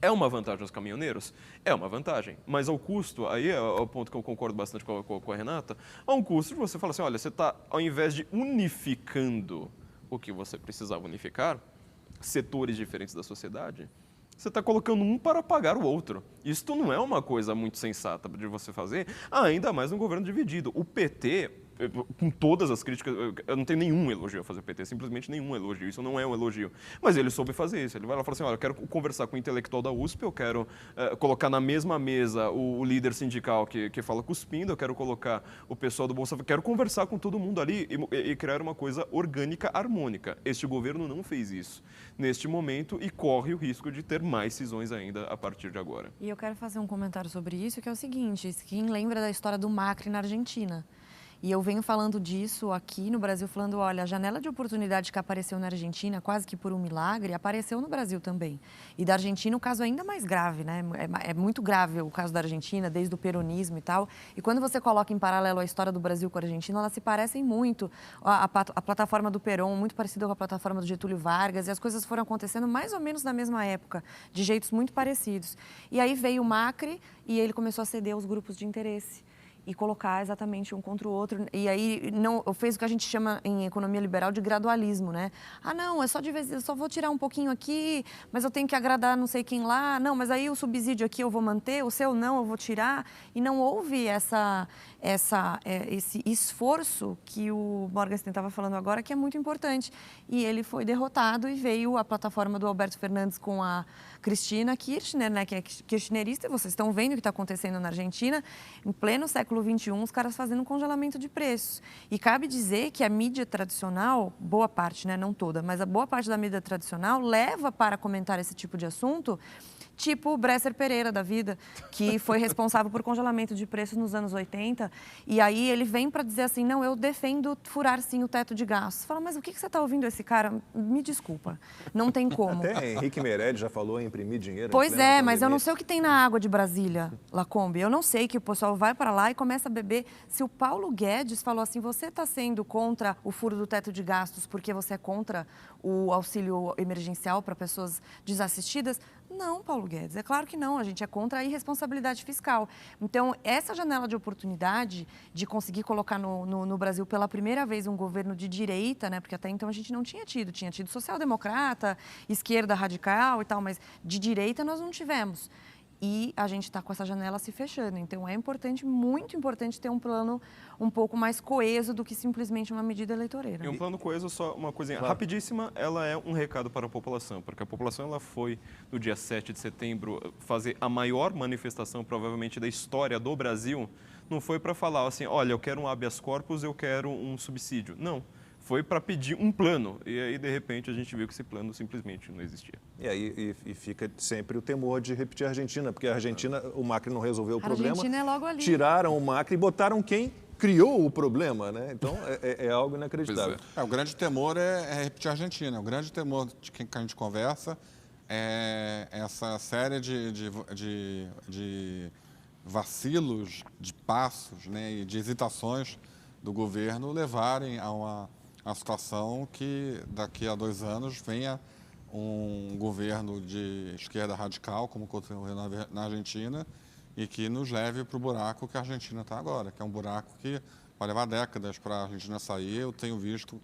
É uma vantagem aos caminhoneiros? É uma vantagem, mas ao custo, aí é o ponto que eu concordo bastante com a Renata, há um custo de você falar assim, olha, você está, ao invés de unificando o que você precisava unificar, setores diferentes da sociedade, você está colocando um para pagar o outro. Isto não é uma coisa muito sensata de você fazer, ainda mais num governo dividido. O PT, com todas as críticas, eu não tenho nenhum elogio a fazer o PT, simplesmente nenhum elogio, isso não é um elogio. Mas ele soube fazer isso, ele vai lá e fala assim, olha, eu quero conversar com o intelectual da USP, eu quero colocar na mesma mesa o líder sindical que fala cuspindo, eu quero colocar o pessoal do Bolsa, quero conversar com todo mundo ali e criar uma coisa orgânica, harmônica. Este governo não fez isso neste momento e corre o risco de ter mais cisões ainda a partir de agora. E eu quero fazer um comentário sobre isso, que é o seguinte, quem lembra da história do Macri na Argentina? E eu venho falando disso aqui no Brasil, falando, olha, a janela de oportunidade que apareceu na Argentina, quase que por um milagre, apareceu no Brasil também. E da Argentina o caso é ainda mais grave, né? É muito grave o caso da Argentina, desde o peronismo e tal. E quando você coloca em paralelo a história do Brasil com a Argentina, elas se parecem muito. A plataforma do Perón, muito parecida com a plataforma do Getúlio Vargas, e as coisas foram acontecendo mais ou menos na mesma época, de jeitos muito parecidos. E aí veio o Macri e ele começou a ceder aos grupos de interesse e colocar exatamente um contra o outro. E aí fez o que a gente chama em economia liberal de gradualismo, né? Ah, não, é só de vez, eu só vou tirar um pouquinho aqui, mas eu tenho que agradar não sei quem lá. Não, mas aí o subsídio aqui eu vou manter, o seu não, eu vou tirar. E não houve esse esforço que o Morgenstern estava falando agora, que é muito importante. E ele foi derrotado e veio a plataforma do Alberto Fernandes com a Cristina Kirchner, né, que é kirchnerista. Vocês estão vendo o que está acontecendo na Argentina, em pleno século XXI, os caras fazendo um congelamento de preços. E cabe dizer que a mídia tradicional, boa parte, né, não toda, mas a boa parte da mídia tradicional leva para comentar esse tipo de assunto, tipo o Bresser Pereira da vida, que foi responsável por congelamento de preços nos anos 80, e aí ele vem para dizer assim, não, eu defendo furar sim o teto de gastos. Você fala, mas o que você está ouvindo esse cara? Me desculpa, não tem como. Até Henrique Meirelles já falou em imprimir dinheiro. Pois é, mas eu não sei o que tem na água de Brasília, Lacombe. Eu não sei que o pessoal vai para lá e começa a beber. Se o Paulo Guedes falou assim, você está sendo contra o furo do teto de gastos porque você é contra o auxílio emergencial para pessoas desassistidas? Não, Paulo Guedes, é claro que não, a gente é contra a irresponsabilidade fiscal. Então, essa janela de oportunidade de conseguir colocar no Brasil pela primeira vez um governo de direita, né, porque até então a gente não tinha tido social-democrata, esquerda radical e tal, mas de direita nós não tivemos. E a gente está com essa janela se fechando. Então, é importante, muito importante, ter um plano um pouco mais coeso do que simplesmente uma medida eleitoreira. E um plano coeso, só uma coisinha rapidíssima, ela é um recado para a população, porque a população ela foi, no dia 7 de setembro, fazer a maior manifestação, provavelmente, da história do Brasil. Não foi para falar assim, olha, eu quero um habeas corpus, eu quero um subsídio. Não. foi para pedir um plano. E aí, de repente, a gente viu que esse plano simplesmente não existia. E aí fica sempre o temor de repetir a Argentina, porque a Argentina, o Macri não resolveu o problema. A Argentina é logo ali. Tiraram o Macri e botaram quem criou o problema, né? Então, é algo inacreditável. O grande temor é repetir a Argentina. O grande temor de quem a gente conversa é essa série de vacilos, de passos, né, e de hesitações do governo levarem a uma situação que daqui a 2 anos venha um governo de esquerda radical, como ocorreu na Argentina, e que nos leve para o buraco que a Argentina está agora, que é um buraco que vai levar décadas para a Argentina sair. Eu tenho visto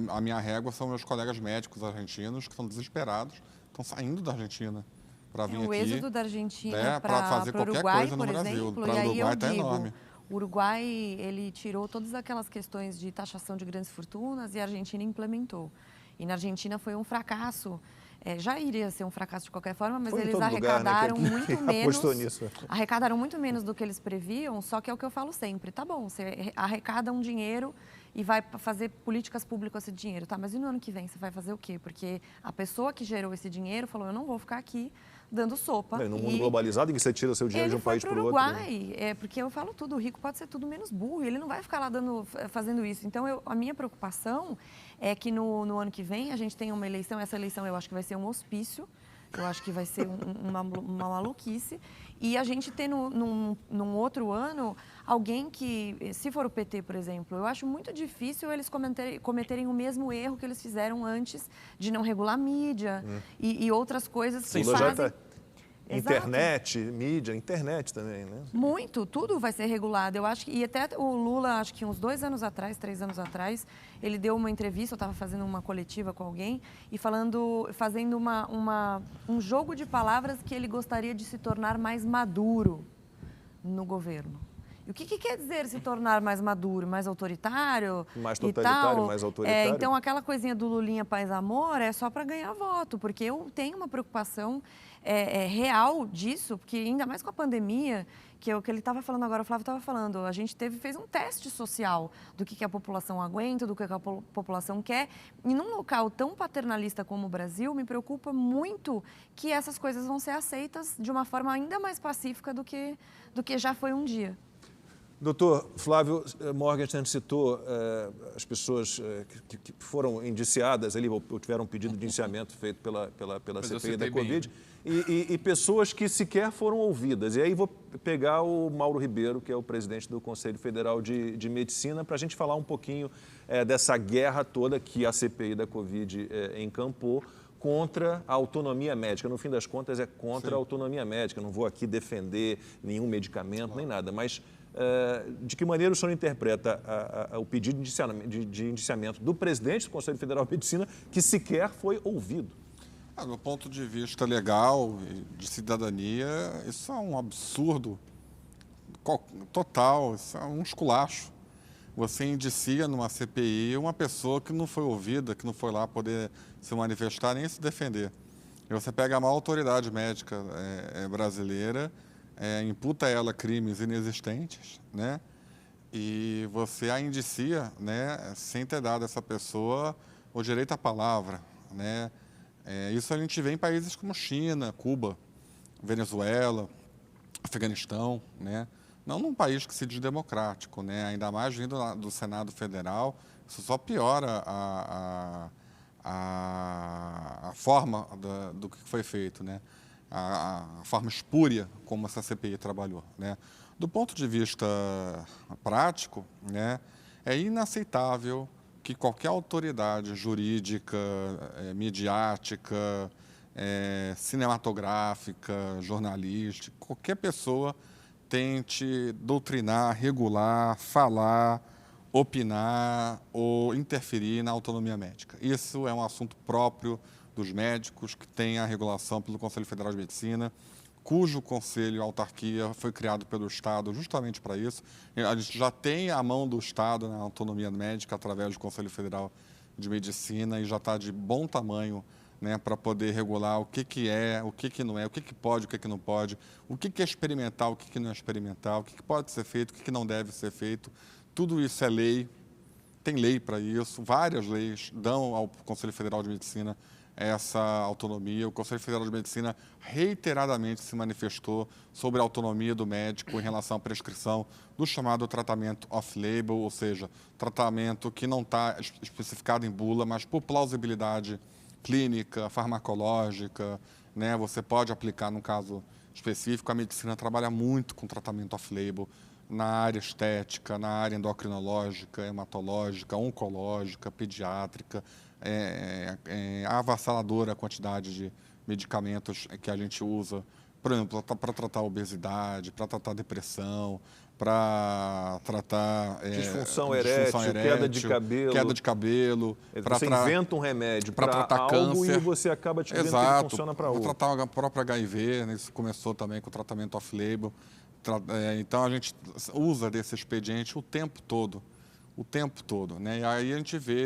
a minha régua são meus colegas médicos argentinos que estão desesperados, estão saindo da Argentina para vir aqui. O êxodo da Argentina para fazer qualquer Uruguai, coisa no Brasil. Exemplo, Para o Uruguai está enorme. O Uruguai, ele tirou todas aquelas questões de taxação de grandes fortunas e a Argentina implementou. E na Argentina foi um fracasso. Já iria ser um fracasso de qualquer forma, mas eles arrecadaram muito menos. Arrecadaram muito menos do que eles previam, só que é o que eu falo sempre. Tá bom, você arrecada um dinheiro e vai fazer políticas públicas com esse dinheiro. Tá, mas e no ano que vem você vai fazer o quê? Porque a pessoa que gerou esse dinheiro falou, eu não vou ficar aqui dando sopa. No mundo globalizado, em que você tira seu dinheiro de um país para o outro. Uruguai, porque eu falo tudo, o rico pode ser tudo menos burro, ele não vai ficar lá fazendo isso. Então, a minha preocupação é que no ano que vem a gente tem uma eleição, essa eleição eu acho que vai ser um hospício, eu acho que vai ser uma maluquice, e a gente ter num outro ano alguém que, se for o PT, por exemplo, eu acho muito difícil eles cometerem o mesmo erro que eles fizeram antes de não regular a mídia e outras coisas que fazem... Internet, mídia, internet também, né? Muito, tudo vai ser regulado. Eu acho que, e até o Lula, acho que uns 2 anos atrás, 3 anos atrás, ele deu uma entrevista, eu estava fazendo uma coletiva com alguém, e fazendo um jogo de palavras que ele gostaria de se tornar mais maduro no governo. E o que quer dizer se tornar mais maduro, mais autoritário? Mais totalitário, mais autoritário? Então, aquela coisinha do Lulinha Paz Amor é só para ganhar voto, porque eu tenho uma preocupação real disso, porque ainda mais com a pandemia, que é o que ele estava falando agora, o Flávio estava falando, a gente fez um teste social do que a população aguenta, do que a população quer, e num local tão paternalista como o Brasil, me preocupa muito que essas coisas vão ser aceitas de uma forma ainda mais pacífica do que já foi um dia. Doutor Flávio Morgenstern citou as pessoas que foram indiciadas ali, ou tiveram um pedido de indiciamento feito pela CPI da Covid, e pessoas que sequer foram ouvidas. E aí vou pegar o Mauro Ribeiro, que é o presidente do Conselho Federal de Medicina, para a gente falar um pouquinho dessa guerra toda que a CPI da Covid encampou contra a autonomia médica. No fim das contas, é contra a autonomia médica. Não vou aqui defender nenhum medicamento, nem nada, mas... de que maneira o senhor interpreta o pedido de indiciamento do presidente do Conselho Federal de Medicina, que sequer foi ouvido? Do ponto de vista legal e de cidadania, isso é um absurdo total, isso é um esculacho. Você indicia numa CPI uma pessoa que não foi ouvida, que não foi lá poder se manifestar nem se defender. E você pega a maior autoridade médica brasileira, imputa a ela crimes inexistentes, né? E você a indicia, né, sem ter dado a essa pessoa o direito à palavra, né? Isso a gente vê em países como China, Cuba, Venezuela, Afeganistão, né? Não num país que se diz democrático, né? Ainda mais vindo do Senado Federal, isso só piora a forma do que foi feito, né? A forma espúria como essa CPI trabalhou, né? Do ponto de vista prático, né, é inaceitável que qualquer autoridade jurídica, midiática, cinematográfica, jornalística, qualquer pessoa tente doutrinar, regular, falar, opinar ou interferir na autonomia médica. Isso é um assunto próprio dos médicos, que tem a regulação pelo Conselho Federal de Medicina, cujo conselho, autarquia, foi criado pelo Estado justamente para isso. A gente já tem a mão do Estado na autonomia médica através do Conselho Federal de Medicina e já está de bom tamanho, né, para poder regular o que é, o que não é, o que pode, o que não pode, o que é experimental, o que não é experimental, o que pode ser feito, o que não deve ser feito. Tudo isso é lei, tem lei para isso, várias leis dão ao Conselho Federal de Medicina essa autonomia. O Conselho Federal de Medicina reiteradamente se manifestou sobre a autonomia do médico em relação à prescrição do chamado tratamento off-label, ou seja, tratamento que não está especificado em bula, mas por plausibilidade clínica, farmacológica, né? Você pode aplicar no caso específico. A medicina trabalha muito com tratamento off-label na área estética, na área endocrinológica, hematológica, oncológica, pediátrica. É avassaladora a quantidade de medicamentos que a gente usa, por exemplo, para tratar obesidade, para tratar depressão, para tratar disfunção erétil, queda de cabelo. Você inventa um remédio para tratar algo câncer. E você acaba descobrindo que funciona para outro. Para tratar o próprio HIV, né? Isso começou também com o tratamento off-label. Então, a gente usa desse expediente o tempo todo. O tempo todo, né? E aí a gente vê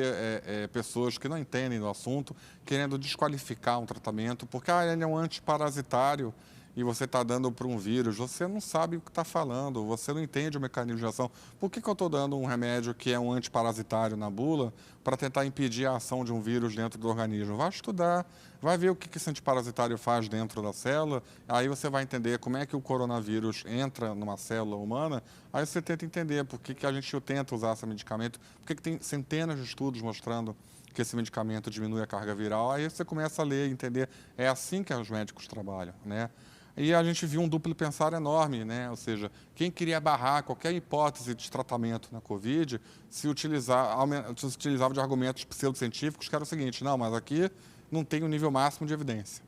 pessoas que não entendem do assunto querendo desqualificar um tratamento porque ele é um antiparasitário e você está dando para um vírus, você não sabe o que está falando, você não entende o mecanismo de ação. Por que eu estou dando um remédio que é um antiparasitário na bula para tentar impedir a ação de um vírus dentro do organismo? Vai estudar, vai ver o que esse antiparasitário faz dentro da célula, aí você vai entender como é que o coronavírus entra numa célula humana, aí você tenta entender por que a gente tenta usar esse medicamento, por que tem centenas de estudos mostrando que esse medicamento diminui a carga viral, aí você começa a ler e entender, é assim que os médicos trabalham, né? E a gente viu um duplo pensar enorme, né? Ou seja, quem queria barrar qualquer hipótese de tratamento na Covid se utilizava de argumentos pseudocientíficos, que era o seguinte: não, mas aqui não tem o nível máximo de evidência.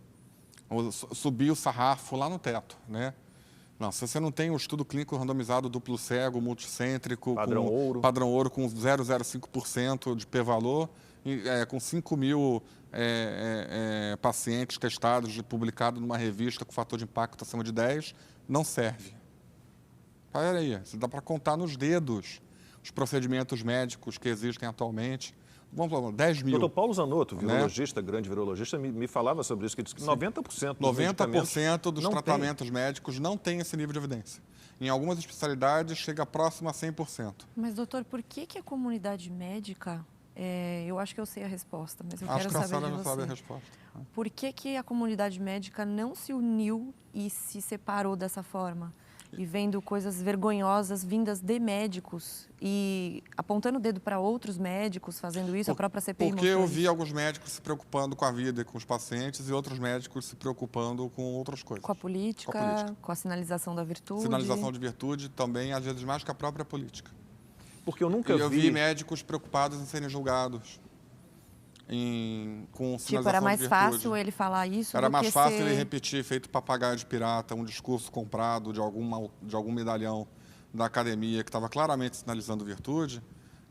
Subir o sarrafo lá no teto, né? Não, se você não tem um estudo clínico randomizado duplo cego, multicêntrico, padrão ouro com 0,05% de p-valor, com 5.000 pacientes testados, publicados numa revista com fator de impacto acima de 10, não serve. Olha aí, dá para contar nos dedos os procedimentos médicos que existem atualmente. Vamos lá, 10 mil. Doutor Paulo Zanotto, virologista, né? Grande virologista, me falava sobre isso, que disse que 90% dos tratamentos médicos não tem esse nível de evidência. Em algumas especialidades, chega próximo a 100%. Mas, doutor, por que a comunidade médica... eu acho que eu sei a resposta, mas eu quero saber de você. Acho que a senhora já sabe a resposta. Por que a comunidade médica não se uniu e se separou dessa forma? E vendo coisas vergonhosas vindas de médicos e apontando o dedo para outros médicos fazendo isso, a própria CPI Porque eu vi alguns médicos se preocupando com a vida e com os pacientes e outros médicos se preocupando com outras coisas. Com a política, com a sinalização da virtude. Sinalização de virtude também, às vezes mais que a própria política. Porque eu nunca eu vi médicos preocupados em serem julgados com sinalização era mais de virtude. Fácil ele falar isso Era do mais que fácil ele repetir, feito papagaio de pirata, um discurso comprado de algum medalhão da academia que estava claramente sinalizando virtude,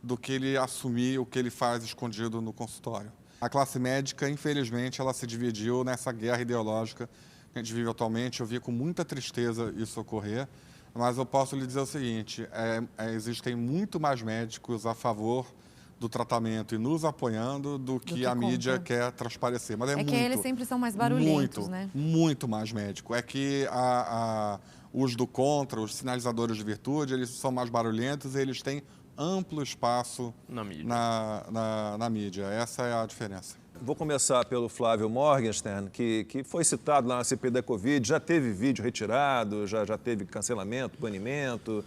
do que ele assumir o que ele faz escondido no consultório. A classe médica, infelizmente, ela se dividiu nessa guerra ideológica que a gente vive atualmente. Eu vi com muita tristeza isso ocorrer. Mas eu posso lhe dizer o seguinte, existem muito mais médicos a favor do tratamento e nos apoiando do que a mídia quer transparecer. Mas que eles sempre são mais barulhentos, né? Muito mais médico. É que os do contra, os sinalizadores de virtude, eles são mais barulhentos e eles têm amplo espaço na mídia. Essa é a diferença. Vou começar pelo Flávio Morgenstern, que foi citado lá na CPI da Covid, já teve vídeo retirado, já teve cancelamento, banimento.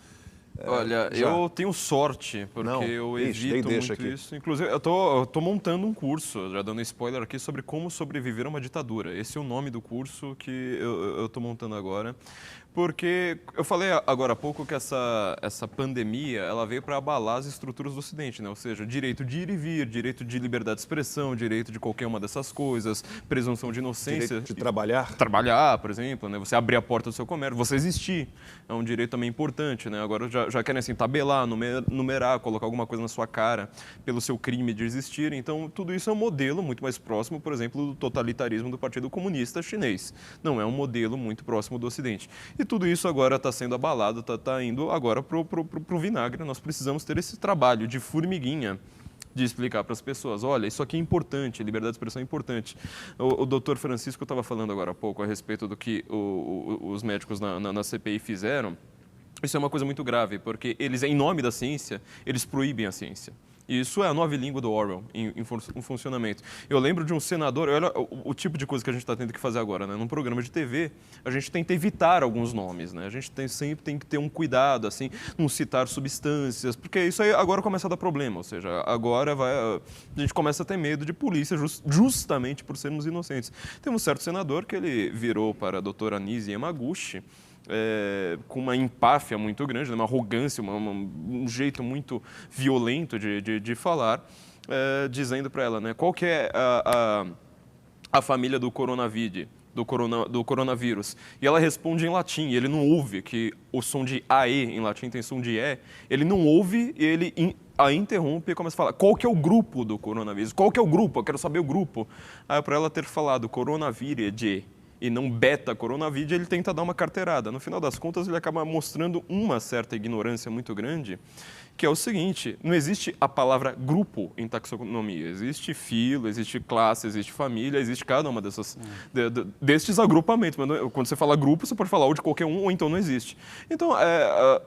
Olha, eu tenho sorte, porque eu evito muito aqui. Isso. Inclusive, eu tô montando um curso, já dando spoiler aqui, sobre como sobreviver a uma ditadura. Esse é o nome do curso que eu estou montando agora. Porque eu falei agora há pouco que essa pandemia ela veio para abalar as estruturas do Ocidente, né? Ou seja, direito de ir e vir, direito de liberdade de expressão, direito de qualquer uma dessas coisas, presunção de inocência. Direito de trabalhar. Trabalhar, por exemplo, né? Você abrir a porta do seu comércio, você existir. É um direito também importante, né? Agora já querem assim, tabelar, numerar, colocar alguma coisa na sua cara pelo seu crime de existir. Então, tudo isso é um modelo muito mais próximo, por exemplo, do totalitarismo do Partido Comunista Chinês. Não é um modelo muito próximo do Ocidente. E tudo isso agora está sendo abalado, está indo agora para o vinagre. Nós precisamos ter esse trabalho de formiguinha de explicar para as pessoas, olha, isso aqui é importante, liberdade de expressão é importante. O doutor Francisco estava falando agora há pouco a respeito do que os médicos na CPI fizeram. Isso é uma coisa muito grave, porque eles, em nome da ciência, eles proíbem a ciência. E isso é a nova língua do Orwell em funcionamento. Eu lembro de um senador, olha o tipo de coisa que a gente está tendo que fazer agora, né? Num programa de TV, a gente tenta evitar alguns nomes, né? A gente sempre tem que ter um cuidado, assim, não citar substâncias, porque isso aí agora começa a dar problema, ou seja, agora a gente começa a ter medo de polícia justamente por sermos inocentes. Tem um certo senador que ele virou para a doutora Nise Yamaguchi, com uma empáfia muito grande, uma arrogância, um jeito muito violento de falar, dizendo para ela, né, qual que é a família do coronavírus. E ela responde em latim, e ele não ouve, que o som de AE em latim tem som de E, ele não ouve e ele a interrompe e começa a falar, qual que é o grupo do coronavírus? Qual que é o grupo? Eu quero saber o grupo. Aí para ela ter falado coronavírus e não beta-coronavírus, ele tenta dar uma carteirada. No final das contas, ele acaba mostrando uma certa ignorância muito grande, que é o seguinte, não existe a palavra grupo em taxonomia. Existe filo, existe classe, existe família, existe cada uma destes agrupamentos. Mas quando você fala grupo, você pode falar ou de qualquer um, ou então não existe. Então,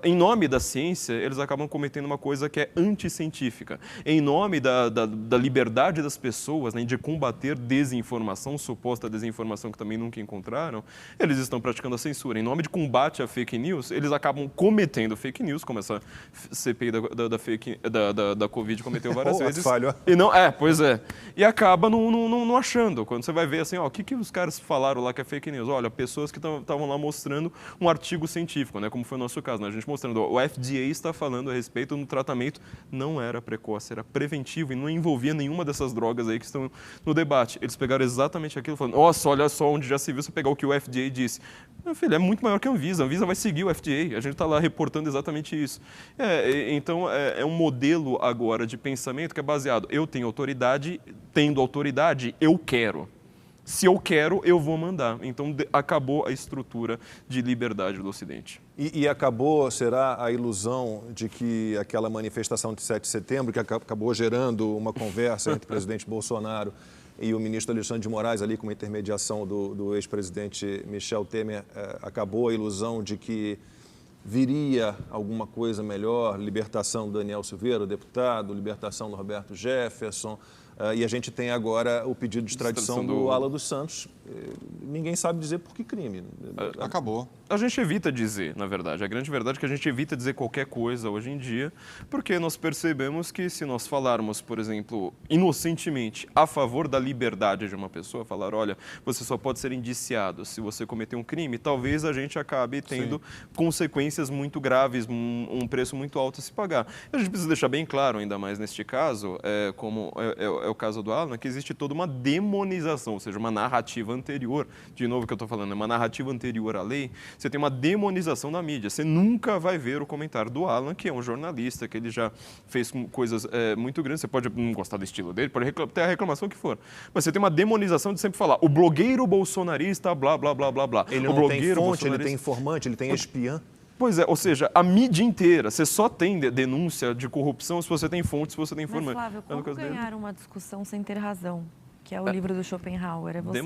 em nome da ciência, eles acabam cometendo uma coisa que é anticientífica. Em nome da liberdade das pessoas, né, de combater desinformação, suposta desinformação que também nunca encontraram, eles estão praticando a censura. Em nome de combate à fake news, eles acabam cometendo fake news, como essa CPI da Covid cometeu várias vezes. Falho. E não, pois é. E acaba não achando. Quando você vai ver assim, o que os caras falaram lá que é fake news? Olha, pessoas que estavam lá mostrando um artigo científico, né, como foi o nosso caso, né, a gente mostrando, o FDA está falando a respeito do tratamento, não era precoce, era preventivo e não envolvia nenhuma dessas drogas aí que estão no debate. Eles pegaram exatamente aquilo, falando, nossa, olha só onde já se viu você pegar o que o FDA disse. Meu filho, é muito maior que a Anvisa. A Anvisa vai seguir o FDA. A gente está lá reportando exatamente isso. Então, é um modelo agora de pensamento que é baseado, eu tenho autoridade, tendo autoridade, eu quero. Se eu quero, eu vou mandar. Então, acabou a estrutura de liberdade do Ocidente. E acabou, será a ilusão de que aquela manifestação de 7 de setembro, que acabou gerando uma conversa entre o presidente Bolsonaro e o ministro Alexandre de Moraes, ali com uma intermediação do ex-presidente Michel Temer, acabou a ilusão de que viria alguma coisa melhor, libertação do Daniel Silveira, o deputado, libertação do Roberto Jefferson, e a gente tem agora o pedido de extradição do Alan dos Santos. Ninguém sabe dizer por que crime. Acabou. A gente evita dizer, na verdade. A grande verdade é que a gente evita dizer qualquer coisa hoje em dia, porque nós percebemos que se nós falarmos, por exemplo, inocentemente a favor da liberdade de uma pessoa, falar, olha, você só pode ser indiciado se você cometer um crime, talvez a gente acabe tendo consequências muito graves, um preço muito alto a se pagar. A gente precisa deixar bem claro, ainda mais neste caso, como é o caso do Alan, que existe toda uma demonização, ou seja, uma narrativa anterior, de novo que eu estou falando, uma narrativa anterior à lei, você tem uma demonização na mídia. Você nunca vai ver o comentário do Alan, que é um jornalista, que ele já fez coisas muito grandes. Você pode não gostar do estilo dele, pode ter a reclamação que for. Mas você tem uma demonização de sempre falar, o blogueiro bolsonarista, blá, blá, blá, blá, blá. Ele não tem fonte, ele tem informante, ele tem espiã. Pois é, ou seja, a mídia inteira, você só tem denúncia de corrupção se você tem fonte, se você tem informante. Mas, Flávio, como ganhar uma discussão sem ter razão? Que é o livro do Schopenhauer. É você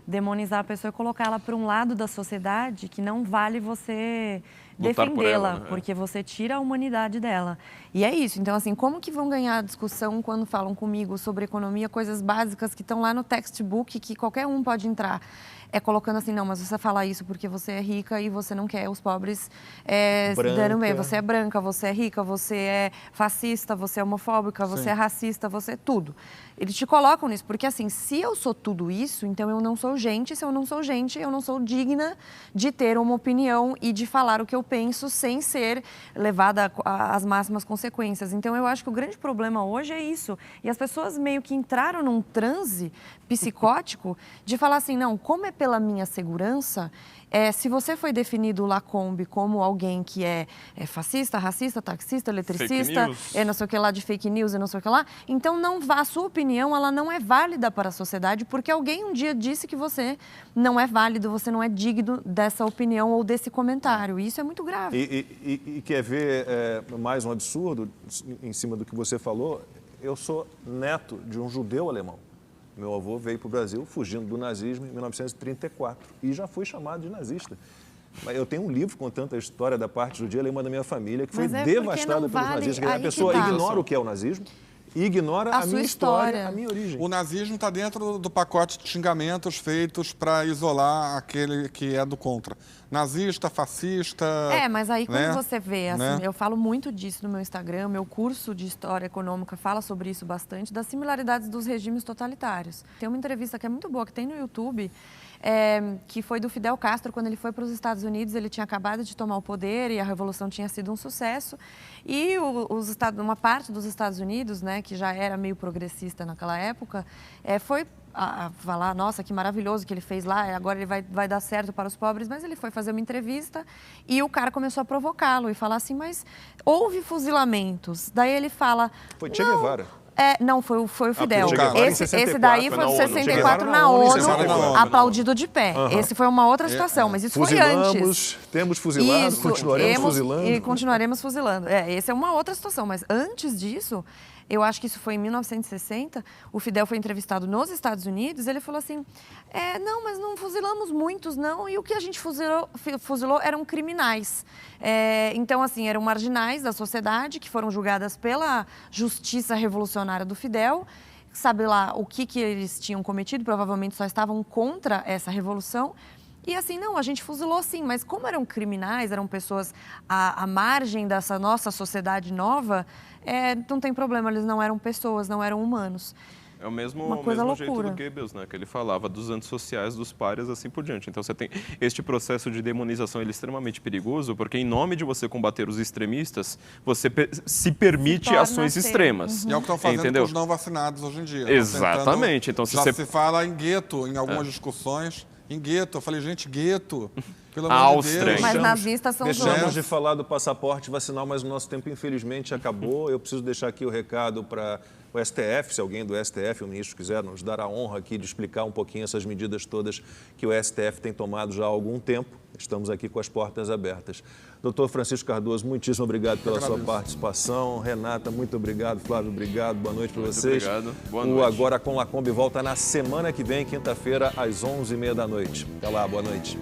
demonizar a pessoa e colocar ela para um lado da sociedade que não vale você defendê-la, né? Porque você tira a humanidade dela. E é isso. Então, assim, como que vão ganhar a discussão quando falam comigo sobre economia, coisas básicas que estão lá no textbook, que qualquer um pode entrar? Colocando assim, não, mas você fala isso porque você é rica e você não quer os pobres se dando bem. Você é branca, você é rica, você é fascista, você é homofóbica, você é racista, você é tudo. Eles te colocam nisso, porque assim, se eu sou tudo isso, então eu não sou gente. Se eu não sou gente, eu não sou digna de ter uma opinião e de falar o que eu penso sem ser levada às máximas consequências. Então, eu acho que o grande problema hoje é isso. E as pessoas meio que entraram num transe psicótico de falar assim, não, como é pela minha segurança, se você foi definido Lacombe como alguém que é fascista, racista, taxista, eletricista, não sei o que lá de fake news e não sei o que lá, então a sua opinião ela não é válida para a sociedade porque alguém um dia disse que você não é válido, você não é digno dessa opinião ou desse comentário. E isso é muito grave. E quer ver mais um absurdo em cima do que você falou? Eu sou neto de um judeu alemão. Meu avô veio para o Brasil fugindo do nazismo em 1934 e já foi chamado de nazista. Eu tenho um livro contando a história da parte judia alemã da minha família, que foi Mas é porque devastada não pelos vale- nazistas. A aí que pessoa tá. ignora o que é o nazismo e ignora A a sua minha história, história. a minha origem. O nazismo está dentro do pacote de xingamentos feitos para isolar aquele que é do contra. Nazista, fascista... Mas aí quando né? você vê, assim, Né? eu falo muito disso no meu Instagram, meu curso de História Econômica fala sobre isso bastante, das similaridades dos regimes totalitários. Tem uma entrevista que é muito boa, que tem no YouTube, que foi do Fidel Castro, quando ele foi para os Estados Unidos, ele tinha acabado de tomar o poder e a Revolução tinha sido um sucesso. E uma parte dos Estados Unidos, né, que já era meio progressista naquela época, foi falar, nossa, que maravilhoso que ele fez lá, agora ele vai dar certo para os pobres, mas ele foi fazer uma entrevista e o cara começou a provocá-lo e falar assim, mas houve fuzilamentos. Daí ele fala... Foi Che Guevara. Não, foi o Fidel. Che Guevara em Esse daí 64, foi na de ONU. 64 Che na Guevara ONU, em 64. aplaudido de pé. Esse foi uma outra situação, mas isso foi antes. Temos fuzilado, continuaremos fuzilando. E continuaremos fuzilando. Essa é uma outra situação, mas antes disso, eu acho que isso foi em 1960, o Fidel foi entrevistado nos Estados Unidos, ele falou assim, não, mas não fuzilamos muitos, não, e o que a gente fuzilou eram criminais. Então, assim, eram marginais da sociedade, que foram julgadas pela justiça revolucionária do Fidel, sabe lá o que eles tinham cometido, provavelmente só estavam contra essa revolução. E assim, não, a gente fuzilou sim, mas como eram criminais, eram pessoas à margem dessa nossa sociedade nova, não tem problema, eles não eram pessoas, não eram humanos. É o mesmo jeito loucura. do Goebbels, né? Que ele falava dos antissociais, dos párias, assim por diante. Então, você tem este processo de demonização, ele é extremamente perigoso, porque em nome de você combater os extremistas, você se permite torna ações ser. extremas. E é o que estão fazendo Entendeu? com os não vacinados hoje em dia. Exatamente. Então, Já se fala em gueto em algumas discussões. Em gueto. Eu falei, gente, gueto. Pelo amor de Áustria, Deus. Mas nazistas são os Deixamos outros. de falar do passaporte vacinal, mas o nosso tempo, infelizmente, acabou. Eu preciso deixar aqui o recado para o STF, se alguém do STF, o ministro, quiser nos dar a honra aqui de explicar um pouquinho essas medidas todas que o STF tem tomado já há algum tempo. Estamos aqui com as portas abertas. Doutor Francisco Cardoso, muitíssimo obrigado pela sua participação. Renata, muito obrigado. Flávio, obrigado. Boa noite para vocês. Obrigado. Boa O noite. Agora com Lacombe volta na semana que vem, quinta-feira, às 11h30 da noite. Até lá, boa noite.